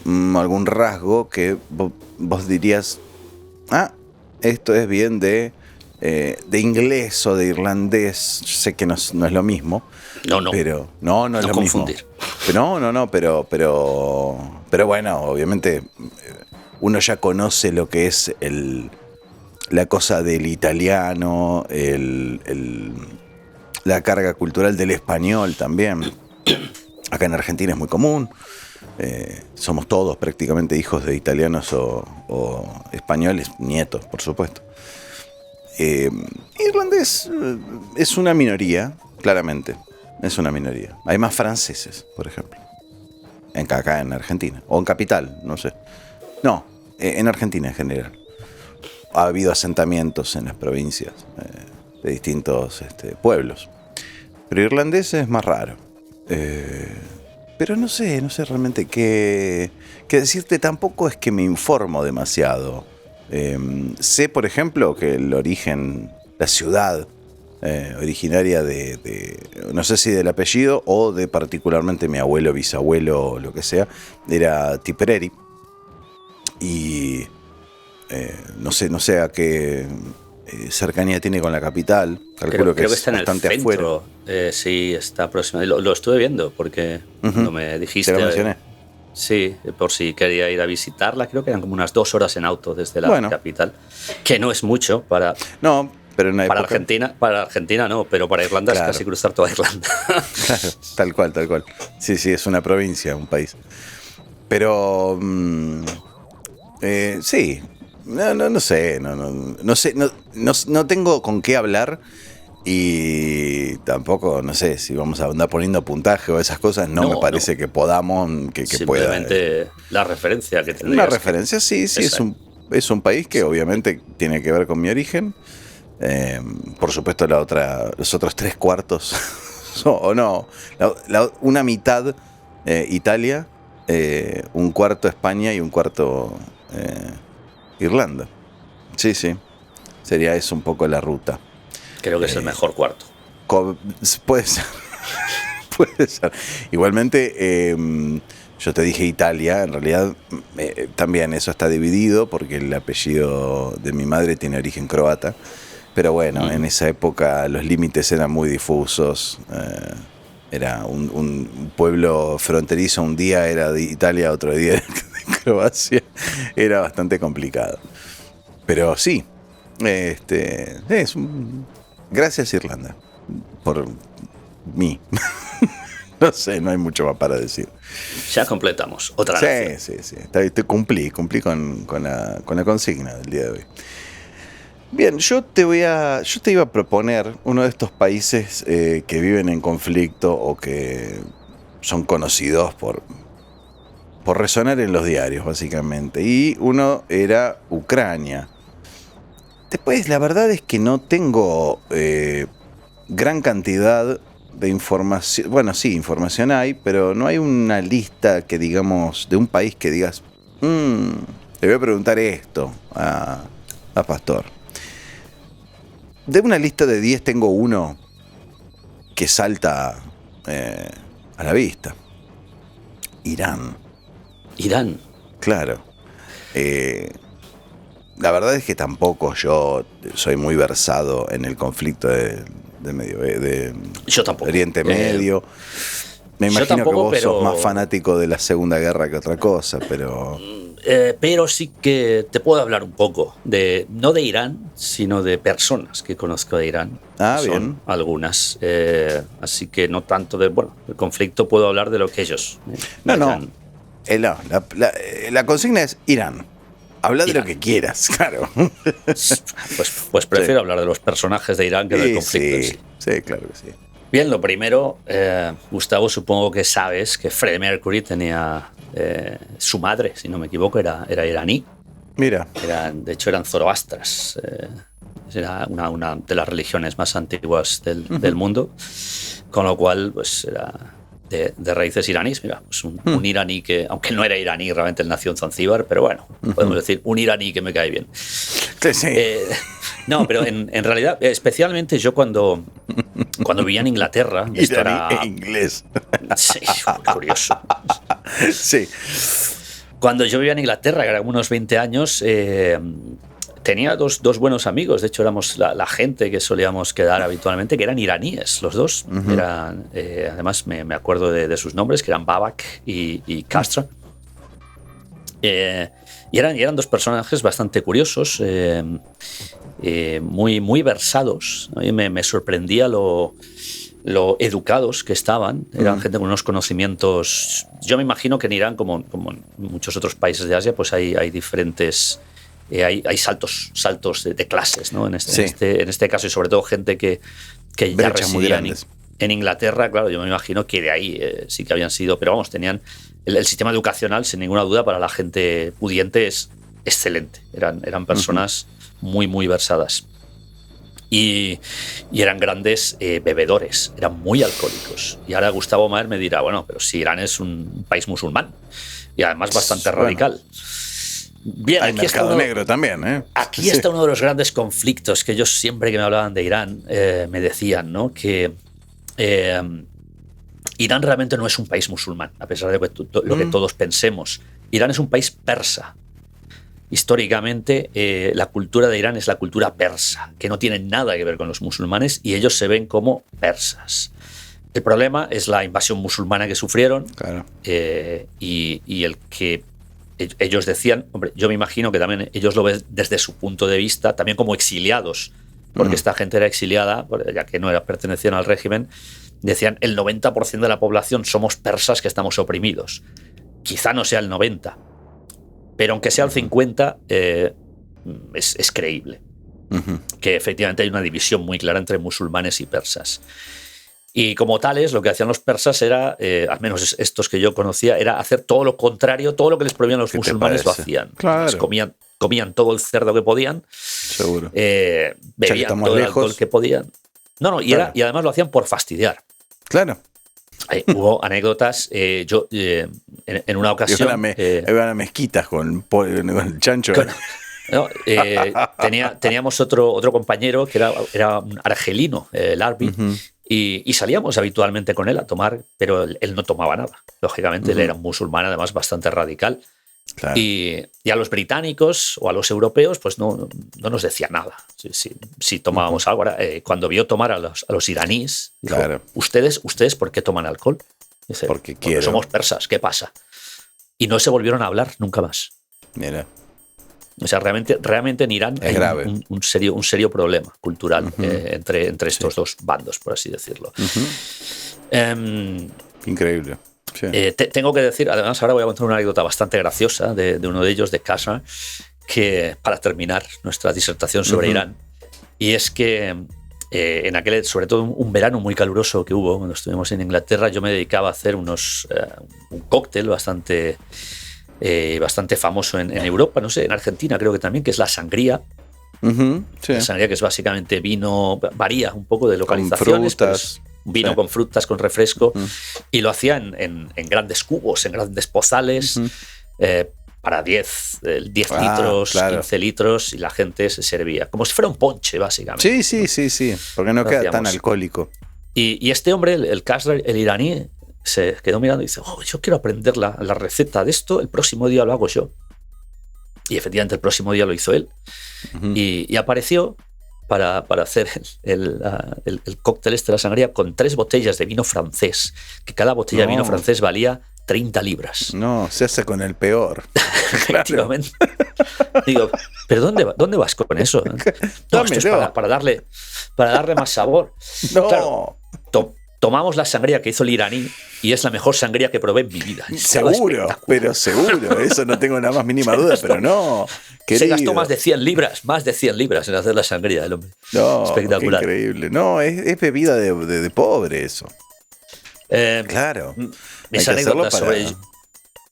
algún rasgo que vos dirías, esto es bien de inglés o de irlandés. Sé que no es lo mismo. No. Pero no es lo confundir. Mismo. No, pero bueno, obviamente uno ya conoce lo que es la cosa del italiano, la carga cultural del español también. Acá en Argentina es muy común. Somos todos prácticamente hijos de italianos o españoles, nietos, por supuesto. Irlandés es una minoría, claramente. Es una minoría. Hay más franceses, por ejemplo. Acá en Argentina. O en Capital, no sé. No, en Argentina en general. Ha habido asentamientos en las provincias de distintos pueblos. Pero irlandés es más raro. Pero no sé realmente qué decirte. Tampoco es que me informo demasiado. Sé, por ejemplo, que el origen, la ciudad originaria de no sé si del apellido o de particularmente mi abuelo, bisabuelo, lo que sea, era Tipperary. Y no sé a qué cercanía tiene con la capital. Calculo creo que es está en bastante el centro. Sí, está próximo. Lo estuve viendo porque cuando me dijiste. Te lo mencioné. Sí, por si quería ir a visitarla. Creo que eran como unas 2 horas en auto desde la capital. Que no es mucho para. No, pero en para Argentina. Para Argentina no, pero para Irlanda es casi cruzar toda Irlanda. Claro, tal cual. Sí, es una provincia, un país. Pero. Sí. No sé. No tengo con qué hablar. Y tampoco, no sé, si vamos a andar poniendo puntaje o esas cosas, no me parece que podamos, que pueda. Simplemente la referencia que tendrías. Una referencia, sí, es un país que obviamente tiene que ver con mi origen. Por supuesto, los otros 3/4 o no, una mitad Italia, 1/4 España y 1/4 Irlanda. Sí, sería eso un poco la ruta. Creo que es el mejor cuarto. Puede ser. Puede ser. Igualmente, yo te dije Italia, en realidad también eso está dividido porque el apellido de mi madre tiene origen croata. Pero bueno, en esa época los límites eran muy difusos. Era un pueblo fronterizo, un día era de Italia, otro día era de Croacia. Era bastante complicado. Pero sí, gracias Irlanda por mí. No sé, no hay mucho más para decir. Ya completamos otra vez. Sí. Cumplí con la consigna del día de hoy. Bien, yo te iba a proponer uno de estos países que viven en conflicto o que son conocidos por resonar en los diarios, básicamente. Y uno era Ucrania. Después, la verdad es que no tengo gran cantidad de información. Bueno, sí, información hay, pero no hay una lista que digamos, de un país que digas, le voy a preguntar esto a Pastor. De una lista de 10 tengo uno que salta a la vista. Irán. Claro. La verdad es que tampoco yo soy muy versado en el conflicto de yo tampoco. Oriente Medio. Me imagino tampoco, que vos sos más fanático de la Segunda Guerra que otra cosa, pero... Pero sí que te puedo hablar un poco no de Irán, sino de personas que conozco de Irán. Ah, son bien. Algunas. Así que no tanto del conflicto, puedo hablar de lo que ellos. No. La consigna es Irán. Habla de lo que quieras, claro. Pues prefiero hablar de los personajes de Irán que del conflicto. Sí, claro que sí. Bien, lo primero, Gustavo, supongo que sabes que Freddie Mercury tenía su madre, si no me equivoco, era iraní. Mira. De hecho, eran zoroastras. Era una de las religiones más antiguas del mundo, con lo cual pues era de raíces iraníes. Mira, pues un iraní que, aunque no era iraní, realmente él nació en Zanzíbar, pero bueno, podemos decir un iraní que me cae bien. Sí. No, pero en realidad, especialmente yo cuando vivía en Inglaterra. Iraní inglés. Sí, curioso. Sí. Cuando yo vivía en Inglaterra, que eran unos 20 años, tenía dos buenos amigos. De hecho, éramos la gente que solíamos quedar habitualmente, que eran iraníes, los dos. Eran, además, me acuerdo de sus nombres, que eran Babak y Castro. Y eran dos personajes bastante curiosos, muy versados. A mí me sorprendía lo educados que estaban. Eran gente con unos conocimientos. Yo me imagino que en Irán, como en muchos otros países de Asia, pues hay diferentes. Hay saltos de clases, ¿no? En este caso, y sobre todo gente que ya residía en Inglaterra. Claro, yo me imagino que de ahí sí que habían sido. Pero vamos, tenían. El sistema educacional, sin ninguna duda, para la gente pudiente es excelente. Eran personas muy, muy versadas. Y eran grandes bebedores, eran muy alcohólicos. Y ahora Gustavo Maher me dirá, bueno, pero si Irán es un país musulmán y además bastante radical. Bien, hay mercado negro también, ¿eh? Aquí está uno de los grandes conflictos que ellos siempre que me hablaban de Irán me decían, ¿no? Que Irán realmente no es un país musulmán, a pesar de lo que todos pensemos. Irán es un país persa. Históricamente, la cultura de Irán es la cultura persa, que no tiene nada que ver con los musulmanes y ellos se ven como persas. El problema es la invasión musulmana que sufrieron. Claro. Y el que ellos decían, hombre, yo me imagino que también ellos lo ven desde su punto de vista, también como exiliados, porque esta gente era exiliada, ya que no pertenecían al régimen. Decían, el 90% de la población somos persas que estamos oprimidos. Quizá no sea el 90%. Pero aunque sea el 50, es creíble. Que efectivamente hay una división muy clara entre musulmanes y persas. Y como tales, lo que hacían los persas era, al menos estos que yo conocía, era hacer todo lo contrario, todo lo que les prohibían los musulmanes lo hacían. Claro. comían todo el cerdo que podían. Seguro. Bebían todo el alcohol que podían. No, y además lo hacían por fastidiar. Claro. Hubo anécdotas. Yo, en una ocasión. Iban a mezquitas con el chancho. No, teníamos otro compañero que era un argelino, el Arbi, y salíamos habitualmente con él a tomar, pero él no tomaba nada. Lógicamente, él era un musulmán, además bastante radical. Claro. Y a los británicos o a los europeos, pues no nos decía nada. Si tomábamos algo. Ahora, cuando vio tomar a los iraníes, dijo, claro. ¿Ustedes ¿por qué toman alcohol? Dice, porque somos persas, ¿qué pasa? Y no se volvieron a hablar nunca más. Mira. O sea, realmente en Irán es hay grave. un serio problema cultural entre estos dos bandos, por así decirlo. Increíble. Sí. Tengo que decir, además ahora voy a contar una anécdota bastante graciosa de uno de ellos, de Kasra, que para terminar nuestra disertación sobre Irán, y es que en aquel, sobre todo un verano muy caluroso que hubo cuando estuvimos en Inglaterra, yo me dedicaba a hacer un cóctel bastante famoso en Europa, no sé, en Argentina creo que también, que es la sangría. Sí. La sangría, que es básicamente vino, varía un poco de localizaciones, con frutas. Vino con frutas, con refresco, y lo hacía en grandes cubos, en grandes pozales, para 10 litros, claro. 15 litros, y la gente se servía, como si fuera un ponche, básicamente. Sí, porque no queda tan alcohólico. Y este hombre, el Kasra, el iraní, se quedó mirando y dice, yo quiero aprender la receta de esto, el próximo día lo hago yo. Y efectivamente el próximo día lo hizo él. Y apareció para hacer el cóctel de la sangría con 3 botellas de vino francés, que cada botella de vino francés valía 30 libras. No, se hace con el peor. Efectivamente. Digo, ¿pero dónde vas con eso? No, esto es para darle más sabor. No. Claro, tomamos la sangría que hizo el iraní y es la mejor sangría que probé en mi vida. Seguro, pero seguro. Eso no tengo la más mínima duda, pero no. Querido. Se gastó más de 100 libras en hacer la sangría del hombre. No, espectacular. Qué increíble. No, es bebida de pobre eso. Claro. Mis anécdotas sobre ello.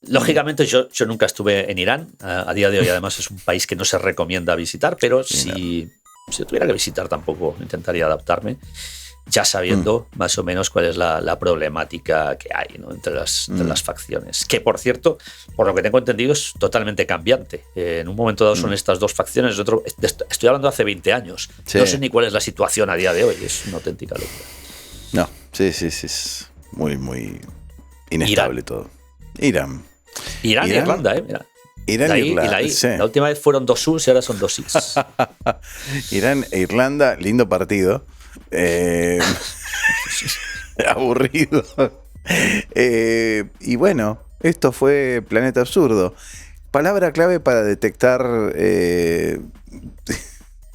Lógicamente yo nunca estuve en Irán. A día de hoy además es un país que no se recomienda visitar, pero si tuviera que visitar tampoco intentaría adaptarme, ya sabiendo más o menos cuál es la problemática que hay, ¿no? entre las facciones. Que, por cierto, por lo que tengo entendido, es totalmente cambiante. En un momento dado son estas dos facciones, estoy hablando de hace 20 años. Sí. No sé ni cuál es la situación a día de hoy, es una auténtica locura. No, sí, es muy, muy inestable todo. Irán e Irlanda, mira. Irán e Irlanda. Sí. La última vez fueron 2 U's y ahora son 2 I's. Irán e Irlanda, lindo partido. Aburrido. Y bueno, esto fue Planeta Absurdo. Palabra clave para detectar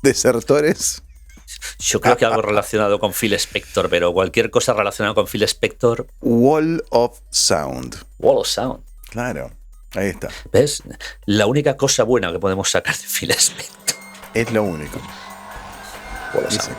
desertores. Yo creo que algo relacionado con Phil Spector, pero cualquier cosa relacionada con Phil Spector. Wall of Sound. Wall of Sound. Claro, ahí está. ¿Ves? La única cosa buena que podemos sacar de Phil Spector. Es lo único. Wall of Sound.